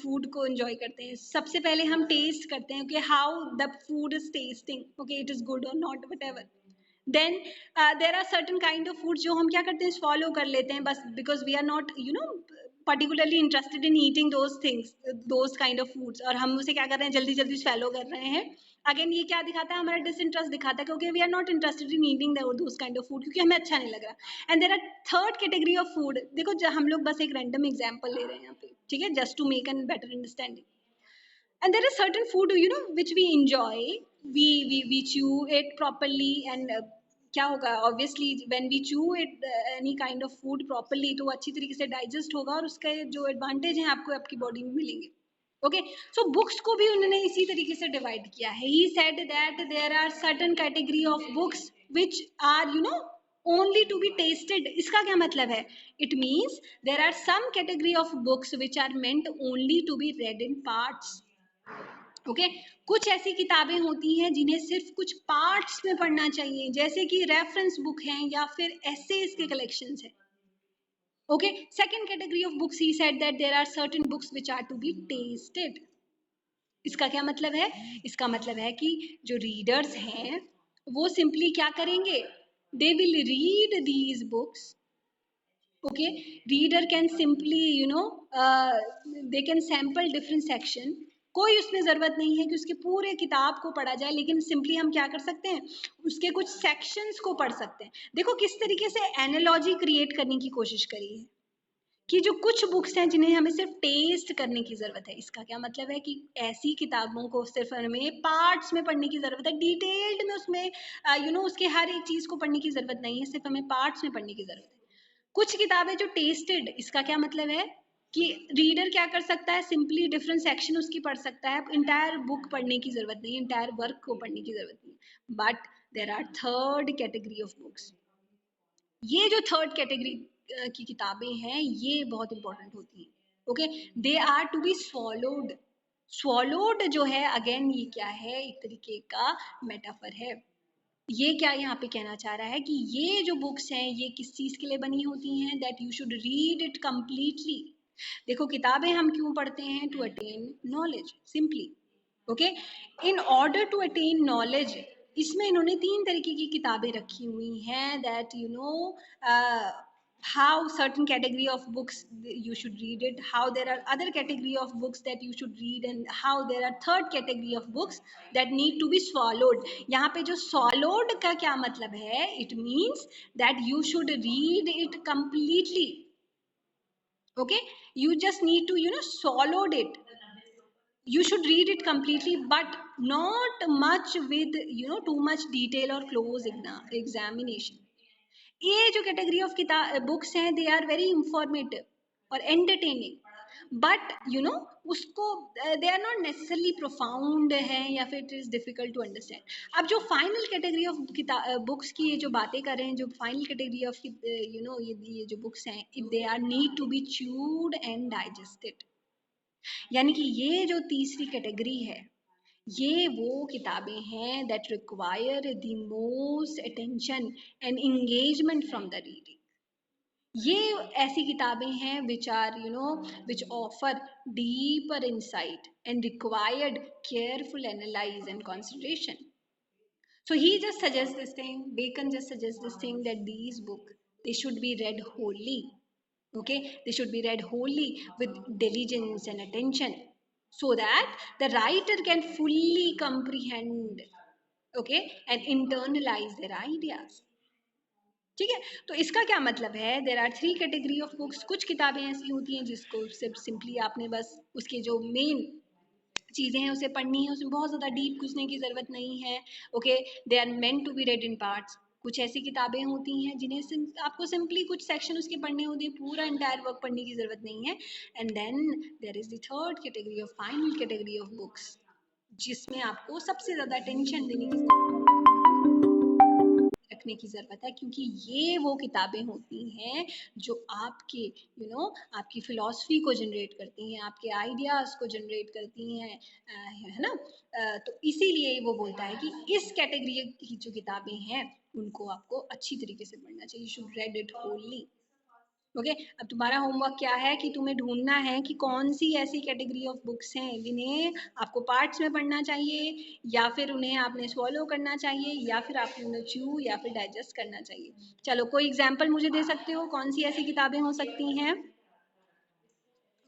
फूड को एंजॉय करते हैं। सबसे पहले हम टेस्ट करते हैं, okay, how the food is tasting, okay, it is good or not, what then there are certain kind of foods जो हम क्या करते हैं? swallow कर लेते हैं बस, because we are not particularly interested in eating those things, those kind of foods, और हम उसे क्या कर रहे हैं? जल्दी जल्दी swallow कर रहे हैं। अगेन ये क्या दिखाता है? हमारा डिसइंटरेस्ट दिखाता है, क्योंकि we are not interested in eating those kind of food, क्योंकि हमें अच्छा नहीं लग रहा। And there are third category of food. देखो हम लोग बस एक रैंडम एग्जाम्पल ले रहे हैं यहाँ पे, ठीक है, just to make an better understanding. And there is certain food which we enjoy, we chew it properly, and क्या होगा? Obviously when we chew it any kind of food properly तो अच्छी तरीके से digest होगा और उसके जो advantage हैं आपको आपकी body में मिलेंगे। ओके, सो बुक्स को भी उन्होंने इसी तरीके से डिवाइड किया है। He said that there are certain category of books which are only to be tasted। इसका क्या मतलब है? it means there are some category of books which are meant only to be read in parts, okay. कुछ ऐसी किताबें होती हैं जिन्हें सिर्फ कुछ पार्ट्स में पढ़ना चाहिए, जैसे कि रेफरेंस बुक हैं या फिर एसेज के कलेक्शंस हैं, okay. Second category of books, he said that there are certain books which are to be tasted. इसका क्या मतलब है? इसका मतलब है कि जो रीडर्स हैं वो सिंपली क्या करेंगे? They will read these books, okay, reader can simply they can sample different section। कोई उसमें ज़रूरत नहीं है कि उसके पूरे किताब को पढ़ा जाए, लेकिन सिंपली हम क्या कर सकते हैं? उसके कुछ सेक्शंस को पढ़ सकते हैं। देखो किस तरीके से एनालॉजी क्रिएट करने की कोशिश करी है कि जो कुछ बुक्स हैं जिन्हें हमें सिर्फ टेस्ट करने की ज़रूरत है। इसका क्या मतलब है? कि ऐसी किताबों को सिर्फ हमें पार्ट्स में पढ़ने की ज़रूरत है, डिटेल्ड में उसमें उसके हर एक चीज़ को पढ़ने की ज़रूरत नहीं है, सिर्फ हमें पार्ट्स में पढ़ने की ज़रूरत है। कुछ किताबें जो टेस्टेड, इसका क्या मतलब है? कि रीडर क्या कर सकता है? सिंपली डिफरेंट सेक्शन उसकी पढ़ सकता है, इंटायर बुक पढ़ने की जरूरत नहीं, इंटायर वर्क को पढ़ने की जरूरत नहीं। But there are third category of books. ये जो थर्ड कैटेगरी की किताबें हैं ये बहुत इंपॉर्टेंट होती हैं, okay. They are to be swallowed। swallowed जो है, अगेन ये क्या है? एक तरीके का मेटाफर है। ये क्या यहाँ पे कहना चाह रहा है कि ये जो बुक्स हैं ये किस चीज के लिए बनी होती हैं? That you should read it completely. देखो किताबें हम क्यों पढ़ते हैं? To attain knowledge, simply, okay. In order to attain knowledge, इसमें इन्होंने 3 तरीके की किताबें रखी हुई हैं, that how certain category of books you should read it, how there are other category of books that you should read, and how there are third category of books that need to be swallowed। यहाँ पे जो swallowed का क्या मतलब है? it means that you should read it completely, okay, you just need to swallowed it, you should read it completely, but not much with too much detail or close examination। ये जो category of किताब books हैं they are very informative और entertaining, but उसको they are not necessarily profound है या फिर it is difficult to understand. अब जो फाइनल कैटेगरी ऑफ बुक्स की ये जो बातें कर रहे हैं, जो फाइनल कैटेगरी ऑफ ये जो बुक्स हैं, if they are need to be chewed and digested, यानी कि ये जो तीसरी कैटेगरी है, ये वो किताबें हैं that require the most attention and engagement from the reading. ये ऐसी किताबें हैं which are which offer deeper insight and required careful analyse and consideration. So he just suggests this thing, Bacon just suggests this thing that these books, they should be read wholly. Okay, they should be read wholly with diligence and attention so that the writer can fully comprehend, okay, and internalize their ideas. ठीक है, तो इसका क्या मतलब है, there are 3 category of books. कुछ किताबें ऐसी होती हैं जिसको सिर्फ सिंपली आपने बस उसके जो मेन चीज़ें हैं उसे पढ़नी है, उसमें बहुत ज़्यादा डीप घुसने की ज़रूरत नहीं है. Okay, they are meant to be read in parts. कुछ ऐसी किताबें होती हैं जिन्हें आपको सिंपली कुछ सेक्शन उसके पढ़ने होते हैं, पूरा इंटायर वर्क पढ़ने की ज़रूरत नहीं है. And then there is the third category of final category of books जिसमें आपको सबसे ज़्यादा अटेंशन देने की रखने की ज़रूरत है, क्योंकि ये वो किताबें होती हैं जो आपके आपकी फ़िलॉसफी को जनरेट करती हैं, आपके आइडियाज़ को जनरेट करती हैं, है ना. तो इसीलिए वो बोलता है कि इस कैटेगरी की जो किताबें हैं उनको आपको अच्छी तरीके से पढ़ना चाहिए. You should read it Holi. Okay, अब तुम्हारा होमवर्क क्या है कि तुम्हें ढूंढना है कि कौन सी ऐसी कैटेगरी ऑफ बुक्स हैं जिन्हें आपको पार्ट्स में पढ़ना चाहिए, या फिर उन्हें आपने स्वॉलो करना चाहिए, या फिर आपने उन्हें च्यू या फिर डाइजेस्ट करना चाहिए. चलो, कोई एग्जाम्पल मुझे दे सकते हो, कौन सी ऐसी किताबें हो सकती हैं?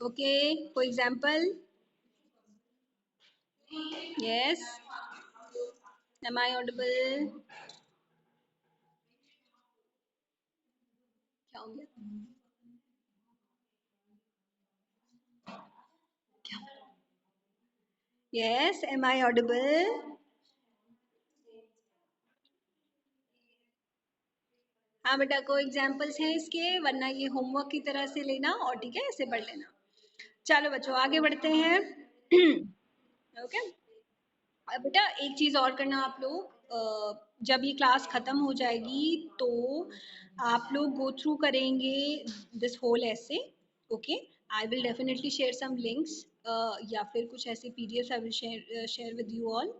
ओके, कोई example? Yes, am I audible? क्या हो गया? Yes, am I audible? हाँ बेटा, कोई एग्जाम्पल्स हैं इसके, वरना ये होमवर्क की तरह से लेना और ठीक है ऐसे पढ़ लेना. चलो बच्चों, आगे बढ़ते हैं. ओके, अब बेटा एक चीज और करना आप लोग, जब ये क्लास खत्म हो जाएगी तो आप लोग गो थ्रू करेंगे दिस होल ऐसे. Okay, I will definitely share some links, या फिर कुछ ऐसे PDF I will share with you all,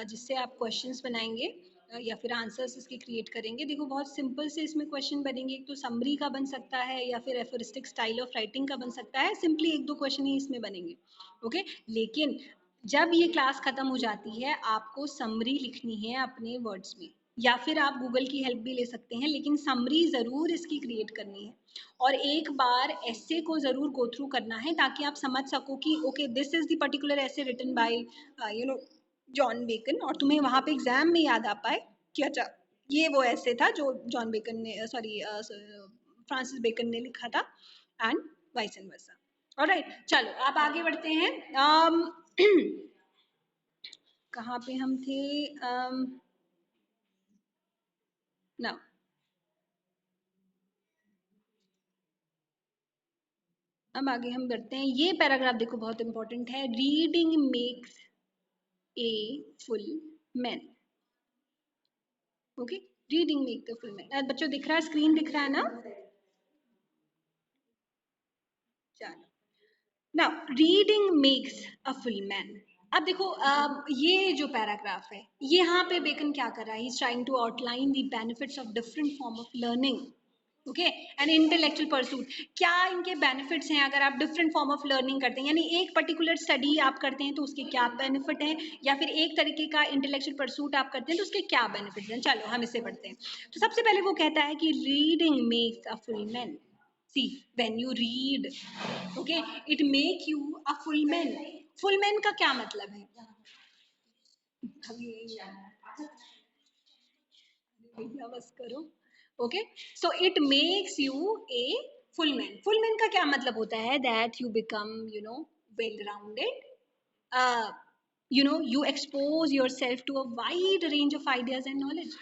जिससे आप क्वेश्चंस बनाएंगे, या फिर आंसर्स इसके क्रिएट करेंगे. देखो, बहुत सिंपल से इसमें क्वेश्चन बनेंगे. एक तो समरी का बन सकता है, या फिर एफोरिस्टिक स्टाइल ऑफ राइटिंग का बन सकता है. सिंपली 1-2 क्वेश्चन ही इसमें बनेंगे. ओके, लेकिन जब ये क्लास खत्म हो जाती है आपको समरी लिखनी है अपने वर्ड्स में, या फिर आप गूगल की हेल्प भी ले सकते हैं, लेकिन समरी ज़रूर इसकी क्रिएट करनी है. और एक बार ऐसे को ज़रूर गो थ्रू करना है ताकि आप समझ सको कि okay, this is the particular ऐसे रिटन बाय जॉन बेकन, और तुम्हें वहाँ पे एग्जाम में याद आ पाए कि अच्छा, ये वो ऐसे था जो जॉन बेकन ने फ्रांसिस बेकन ने लिखा था, and vice and versa. Alright, चलो आप आगे बढ़ते हैं. कहाँ पे हम थे? ना, अब आगे हम बढ़ते हैं. ये पैराग्राफ देखो, बहुत इंपॉर्टेंट है. Reading makes a full man. Okay, reading make the full man. बच्चों दिख रहा है, स्क्रीन दिख रहा है ना? चलो, now reading makes a full man. अब देखो, ये जो पैराग्राफ है, यहाँ पे बेकन क्या कर रहा है? He is trying to outline the benefits of different form of learning. Okay, and intellectual pursuit. क्या इनके बेनिफिट्स हैं अगर आप डिफरेंट फॉर्म ऑफ लर्निंग करते हैं, यानी एक पर्टिकुलर स्टडी आप करते हैं तो उसके क्या बेनिफिट हैं, या फिर एक तरीके का इंटेलेक्चुअल परसूट आप करते हैं तो उसके क्या बेनिफिट्स हैं. चलो हम इसे पढ़ते हैं. तो सबसे पहले वो कहता है कि reading makes a full man. See, when you read, okay, it make you a full man. Full man का क्या मतलब है? भैया बस करो. Okay, so it makes U a full man. Full man का क्या मतलब होता है? That you become well rounded, you expose yourself to a wide range of ideas and knowledge.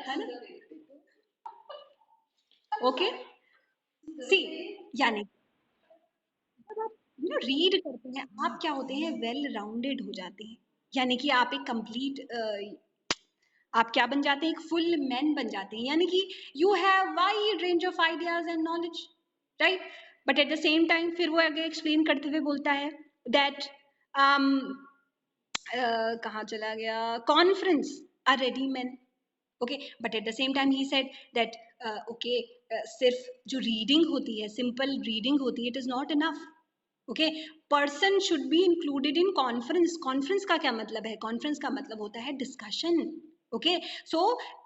है ना? ओके, सी, यानी जब आप रीड करते हैं, आप क्या होते हैं? वेल राउंडेड हो जाते हैं. यानी कि आप एक कंप्लीट, आप क्या बन जाते हैं? एक फुल मैन बन जाते हैं. यानी कि you have wide range of ideas and knowledge, right? But at the same time फिर वो आगे एक्सप्लेन करते हुए बोलता है दैट कहाँ चला गया, conference are ready man, okay, but at the same time he said that okay, सिर्फ जो रीडिंग होती है, सिंपल रीडिंग होती है, it is not enough, okay, person should be included in conference. Conference का क्या मतलब है? कॉन्फ्रेंस का मतलब होता है discussion, okay, so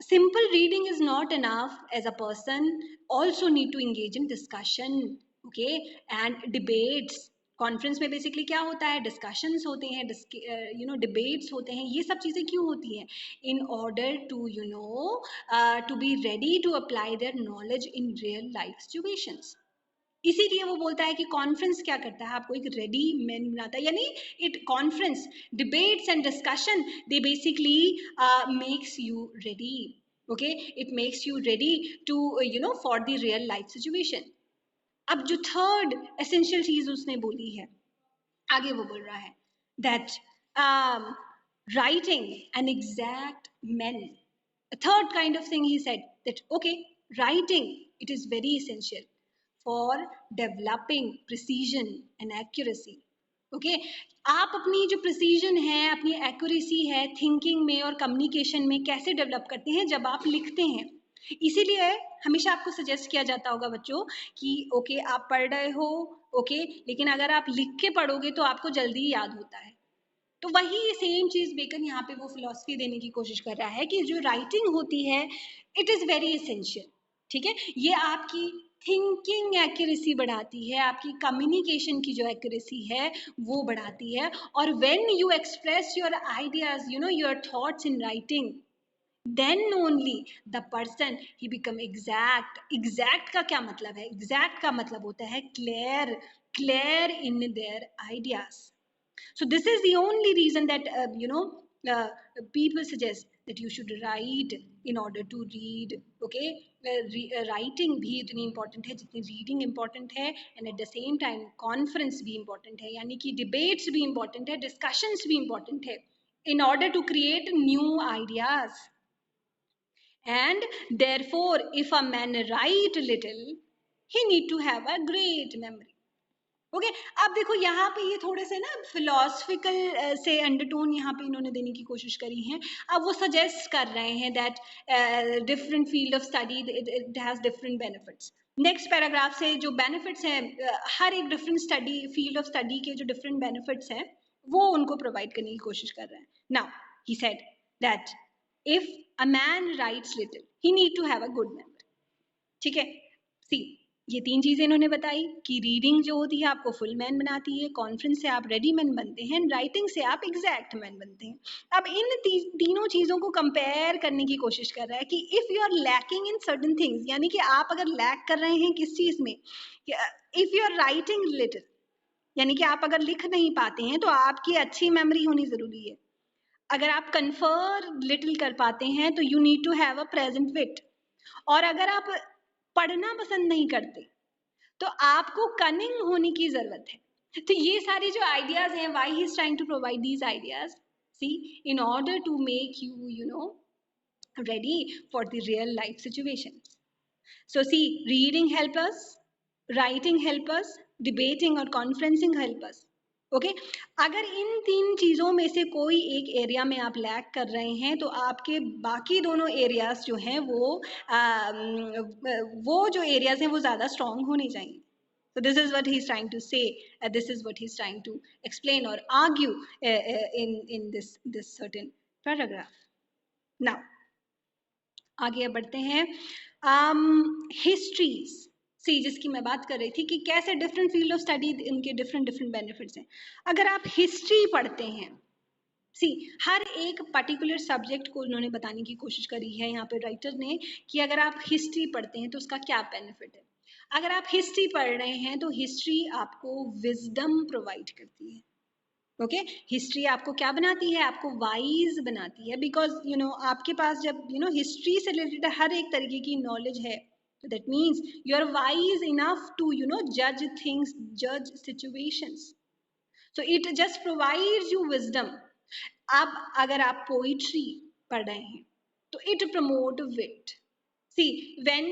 simple reading is not enough, as a person also need to engage in discussion, okay, and debates। Conference में basically क्या होता है? डिस्कशंस होते हैं, डिबेट्स होते हैं। ये सब चीज़ें क्यों होती हैं? In order to to be ready to apply their knowledge in real life situations. इसीलिए वो बोलता है कि कॉन्फ्रेंस क्या करता है? आपको एक रेडी मैन बनाता है, यानी it conference, debates and discussion, they basically makes you ready, okay, it makes you ready to for the real life situation. अब जो थर्ड एसेंशियल चीज उसने बोली है, आगे वो बोल रहा है that writing an exact men, a third kind of thing he said that okay, writing, it is very essential for developing precision and accuracy, okay, आप अपनी जो प्रिसीजन है, अपनी एक्यूरेसी है थिंकिंग में और कम्युनिकेशन में कैसे डेवलप करते हैं? जब आप लिखते हैं। इसीलिए हमेशा आपको सजेस्ट किया जाता होगा बच्चों कि ओके, आप पढ़ रहे हो, ओके, लेकिन अगर आप लिख के पढ़ोगे तो आपको जल्दी याद होता है। तो वही सेम चीज बेकन यहाँ पे वो फिलॉसफी देने की कोशिश कर रहा है कि जो राइटिंग होती है, इट इज वेरी एसेंशियल, ठीक है, ये आपकी थिंकिंग एक्यूरेसी बढ़ाती है, आपकी कम्युनिकेशन की जो एक्यूरेसी है वो बढ़ाती है। और when you express your ideas, your thoughts in writing, then only the person he become exact। exact का क्या मतलब है? exact का मतलब होता है clear in their ideas। so this is the only reason that uh, people suggest that you should write in order to read, okay। writing भी इतनी important है जितनी reading important है, and at the same time conference भी important है, यानी कि debates भी important है, discussions भी important है, in order to create new ideas। and therefore if a man write little, he need to have a great memory, okay. अब देखो यहाँ पे ये थोड़े से ना फिलोसफिकल से अंडरटोन यहाँ पे इन्होंने देने की कोशिश करी है। अब वो सजेस्ट कर रहे हैं that different field of study, it has different benefits. Next paragraph से जो बेनिफिट्स हैं, हर एक different study field of study के जो डिफरेंट बेनिफिट्स हैं वो उनको प्रोवाइड करने की कोशिश कर रहे हैं। Now he said that if a man writes little, he need to have a good memory, ठीक है। सी, ये तीन चीजें इन्होंने बताई कि रीडिंग जो होती है आपको फुल मैन बनाती है, कॉन्फ्रेंस से आप रेडी मैन बनते हैं, राइटिंग से आप एग्जैक्ट मैन बनते हैं। अब इन तीनों चीजों को कंपेयर करने की कोशिश कर रहा है कि if you are lacking in certain things, यानी कि आप अगर लैक कर रहे हैं किस चीज में, if you are writing little, यानी कि आप अगर लिख नहीं पाते हैं तो आपकी अच्छी मेमोरी होनी जरूरी है। अगर आप कन्फर लिटिल कर पाते हैं तो you need to have a present wit. और अगर आप पढ़ना पसंद नहीं करते तो आपको कनिंग होने की जरूरत है। तो ये सारी जो आइडियाज हैं, why he is trying to provide these ideas, see, in order to make you ready for the real life situation। So see, reading help us, writing help us, debating और conferencing help us, ओके। अगर इन तीन चीजों में से कोई एक area में आप लैक कर रहे हैं तो आपके बाकी दोनों एरियाज जो हैं वो जो एरियाज हैं वो ज्यादा स्ट्रॉन्ग होने चाहिए। So this is what he's trying to say, this is what he's trying to explain or argue in this certain paragraph। Now आगे बढ़ते हैं। हिस्ट्रीज, सी, जिसकी मैं बात कर रही थी कि कैसे डिफरेंट फील्ड ऑफ स्टडी इनके डिफरेंट डिफरेंट बेनिफिट्स हैं। अगर आप हिस्ट्री पढ़ते हैं, सी, हर एक पर्टिकुलर सब्जेक्ट को उन्होंने बताने की कोशिश करी है यहाँ पे राइटर ने कि अगर आप हिस्ट्री पढ़ते हैं तो उसका क्या बेनिफिट है। अगर आप हिस्ट्री पढ़ रहे हैं तो हिस्ट्री आपको विजडम प्रोवाइड करती है, ओके। हिस्ट्री आपको क्या बनाती है? आपको वाइज बनाती है, बिकॉज आपके पास जब हिस्ट्री से रिलेटेड हर एक तरीके की नॉलेज है तो that means you are wise enough to जज थिंग्स, जज situations. So it just provides you wisdom. अब अगर आप पोइट्री पढ़ रहे हैं तो it promote wit. C, when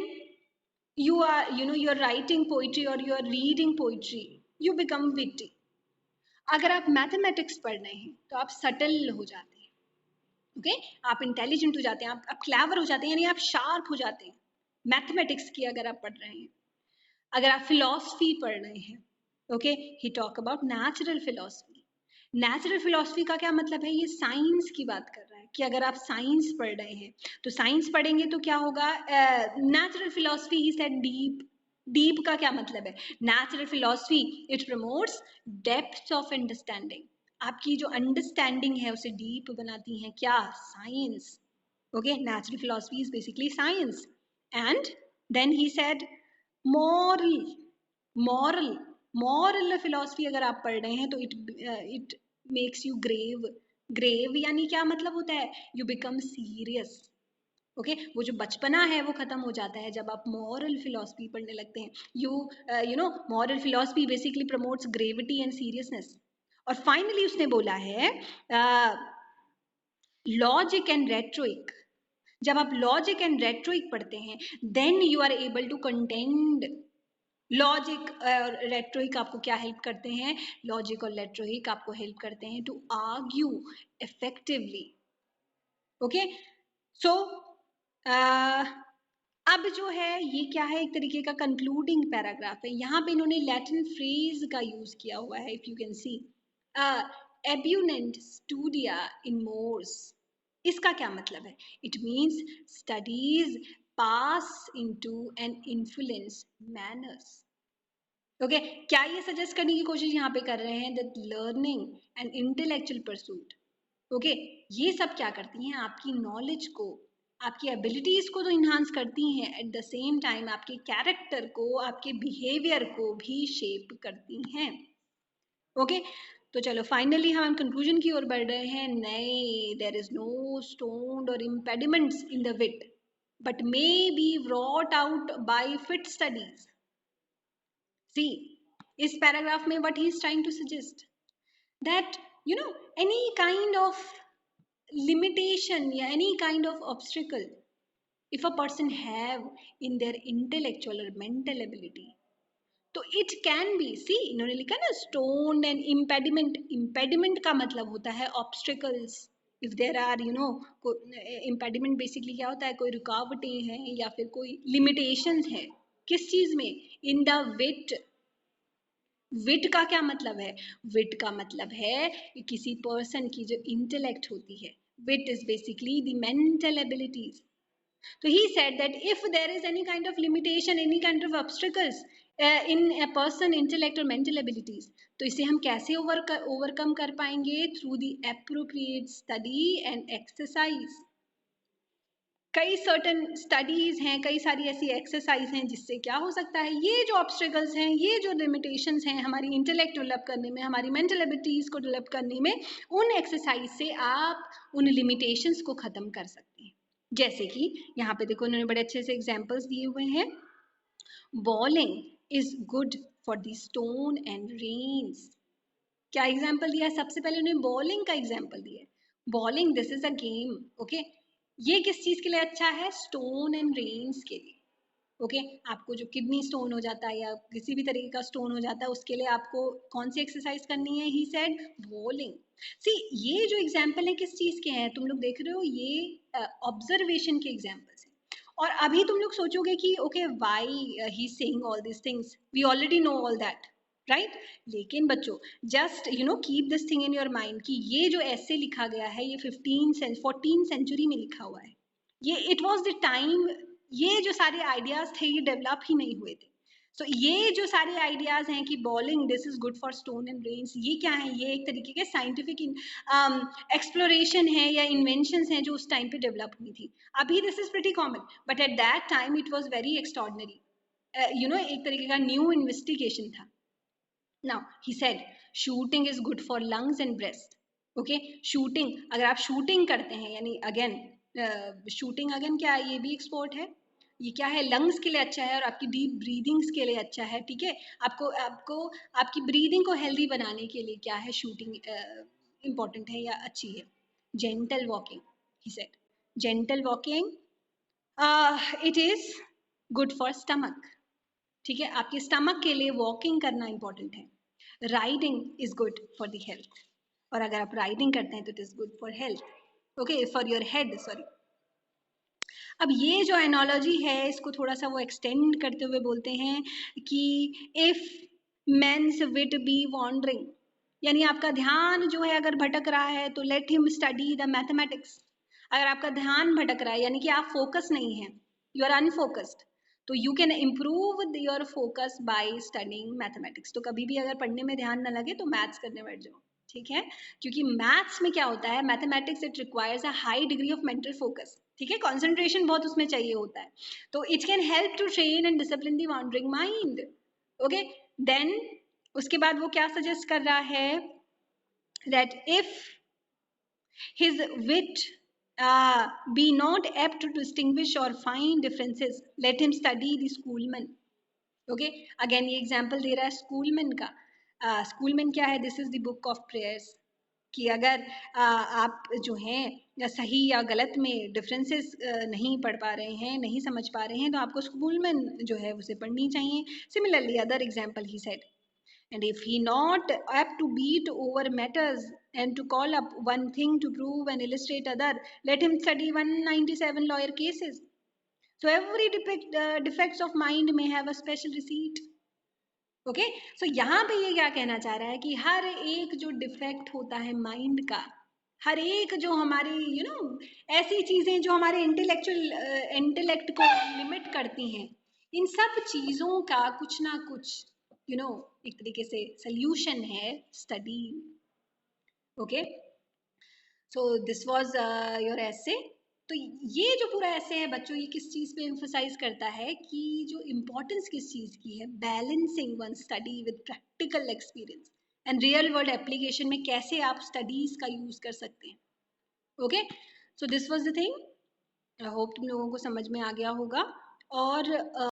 you are writing poetry or you are reading poetry, you become witty. अगर आप मैथमेटिक्स पढ़ रहे हैं तो आप सटल हो जाते हैं, ओके आप इंटेलिजेंट हो जाते हैं, आप क्लेवर हो जाते हैं, यानी आप शार्प हो जाते हैं मैथमेटिक्स की अगर आप पढ़ रहे हैं। अगर आप फिलॉसफी पढ़ रहे हैं, okay he talk about natural philosophy. Natural philosophy का क्या मतलब है, ये साइंस की बात कर रहा है कि अगर आप साइंस पढ़ रहे हैं तो साइंस पढ़ेंगे तो क्या होगा, natural philosophy he said deep. Deep का क्या मतलब है, natural philosophy it promotes depth of understanding. आपकी जो अंडरस्टैंडिंग है उसे डीप बनाती है क्या, science. Okay natural philosophy is basically science. And then he said moral. Moral moral philosophy अगर आप पढ़ रहे हैं तो it makes you grave. Grave यानी क्या मतलब होता है, यू बिकम सीरियस। ओके वो जो बचपना है वो खत्म हो जाता है जब आप मॉरल फिलॉसफी पढ़ने लगते हैं। You know moral philosophy basically promotes gravity and seriousness. और फाइनली उसने बोला है लॉजिक एंड रेट्रोइक। जब आप लॉजिक एंड रेट्रोइक पढ़ते हैं then you are able to contend. Logic और रेट्रोइक आपको क्या हेल्प करते हैं, लॉजिक और रेट्रोइक आपको हेल्प करते हैं to argue effectively. Okay so अब जो है ये क्या है, एक तरीके का कंक्लूडिंग पैराग्राफ है। यहाँ पे इन्होंने लैटिन फ्रेज का यूज किया हुआ है, if you can see abeunt studia in mores. इसका क्या मतलब है, it means studies pass into an influence manners. Okay क्या ये सजेस्ट करने की कोशिश यहाँ पे कर रहे हैं that learning and intellectual pursuit, okay ये सब क्या करती हैं, आपकी नॉलेज को, आपकी एबिलिटीज को तो इन्हांस करती हैं, एट द सेम टाइम आपके कैरेक्टर को, आपके बिहेवियर को भी शेप करती हैं। ओके तो चलो फाइनली हम कंक्लूजन की ओर बढ़ रहे हैं। नहीं, देयर इज नो स्टोन और impediments in the wheat but may be wrought out by fit studies. See, इस paragraph में what he is trying to suggest that you know any kind of limitation या any kind of obstacle if a person have in their intellectual or mental ability तो it can be, see इन्होंने लिखा ना stone and impediment। impediment का मतलब होता है obstacles। if there are you know impediment basically क्या होता है, कोई रुकावटें हैं या फिर कोई limitations है किस चीज में, in the wit। विट का क्या मतलब है, विट का मतलब है कि किसी पर्सन की जो इंटेलेक्ट होती है, wit is basically the mental abilities. तो he said that if there is any kind of limitation, any kind of obstacles in a person intellect or mental abilities, तो इसे हम कैसे ओवरकम कर पाएंगे, through the appropriate study and exercise. कई certain studies हैं, कई सारी ऐसी एक्सरसाइज हैं जिससे क्या हो सकता है, ये जो ऑब्स्टिकल्स हैं, ये जो लिमिटेशंस हैं हमारी इंटेलेक्ट डेवलप करने में, हमारी मेंटल एबिलिटीज को डेवलप करने में, उन एक्सरसाइज से आप उन लिमिटेशंस को खत्म कर सकते हैं। जैसे कि यहाँ पे देखो उन्होंने बड़े अच्छे से एग्जाम्पल्स दिए हुए हैं। Bowling is good for the stone and reins. क्या एग्जाम्पल दिया है, सबसे पहले उन्होंने बॉलिंग का एग्जाम्पल दिया है। Bowling this is a game, okay ये किस चीज के लिए अच्छा है, स्टोन एंड रेन्स के लिए। ओके आपको जो किडनी स्टोन हो जाता है या किसी भी तरीके का स्टोन हो जाता है उसके लिए आपको कौन सी एक्सरसाइज करनी है, ही सेड बॉलिंग। सी ये जो एग्जाम्पल है किस चीज के हैं, तुम लोग देख रहे हो ये ऑब्जर्वेशन के एग्जाम्पल्स हैं। और अभी तुम लोग सोचोगे कि okay why he saying all this things, we already know all that right. लेकिन बच्चों just you know keep this thing in your mind कि ये जो ऐसे लिखा गया है ये 14th सेंचुरी में लिखा हुआ है। ये इट वाज द टाइम, ये जो सारे आइडियाज थे ये डेवलप ही नहीं हुए थे। सो ये जो सारे आइडियाज हैं कि bowling this is good for stone and reins, ये क्या है, ये एक तरीके के साइंटिफिक एक्सप्लोरेशन है या इन्वेंशंस हैं जो उस टाइम पे डेवलप हुई थी। अभी this is pretty common but at that time it was very extraordinary, you know एक तरीके का न्यू इन्वेस्टिगेशन था। Now he said shooting is good for lungs and breast. Okay, shooting अगर आप शूटिंग करते हैं यानी अगेन शूटिंग अगेन क्या है, ये भी एक स्पोर्ट है। ये क्या है, लंग्स के लिए अच्छा है और आपकी डीप ब्रीदिंग्स के लिए अच्छा है। ठीक है, आपको आपको आपकी ब्रीदिंग को हेल्दी बनाने के लिए क्या है, शूटिंग इम्पॉर्टेंट है या अच्छी है। Gentle walking, he said gentle walking it is good for stomach, ठीक है, आपके स्टमक के लिए वॉकिंग करना इंपॉर्टेंट है। Riding is good for the health, और अगर आप राइडिंग करते हैं तो it is good for health, okay, for your head, sorry. अब ये जो एनोलॉजी है इसको थोड़ा सा वो एक्सटेंड करते हुए बोलते हैं कि if men's wit be wandering, यानी आपका ध्यान जो है अगर भटक रहा है तो let him study the mathematics. अगर आपका ध्यान भटक रहा है यानी कि आप फोकस नहीं है, यू आर अनफोकस्ड, तो you can improve your focus by studying mathematics. तो कभी भी अगर पढ़ने में ध्यान न लगे तो मैथ्स करने बैठ जाओ, ठीक है, क्योंकि मैथ्स में क्या होता है, mathematics it requires a high degree of mental focus, ठीक है, कॉन्सेंट्रेशन बहुत उसमें चाहिए होता है, तो it can help to train and discipline the wandering mind, okay. Then उसके बाद वो क्या सजेस्ट कर रहा है, that if his wit be not apt to distinguish or find differences, let him study the schoolman, okay. Again ये example दे रहा है स्कूलमैन का। स्कूलमैन क्या है, this is the book of prayers, कि अगर आप जो हैं या सही या गलत में डिफरेंसेस नहीं पढ़ पा रहे हैं, नहीं समझ पा रहे हैं, तो आपको स्कूलमैन जो है उसे पढ़नी चाहिए। Similarly other example he said, and if he not apt to beat over matters and to call up one thing to prove and illustrate other, let him study 197 lawyer cases. So every defects of mind may have a special receipt. Okay, so यहाँ पे ये क्या कहना चाह रहा है कि हर एक जो डिफेक्ट होता है माइंड का, हर एक जो हमारी ऐसी चीजें जो हमारे इंटेलेक्ट को लिमिट करती हैं, इन सब चीजों का कुछ ना कुछ एक तरीके से सल्यूशन है study, okay. So this was your एसे। तो ये जो पूरा ऐसे है बच्चों, ये किस चीज़ पे एम्फोसाइज करता है कि जो इम्पोर्टेंस किस चीज़ की है, balancing one study with practical experience and real world application में कैसे आप स्टडीज़ का यूज़ कर सकते हैं, okay. So this was the thing, I hope तुम लोगों को समझ में आ गया होगा। और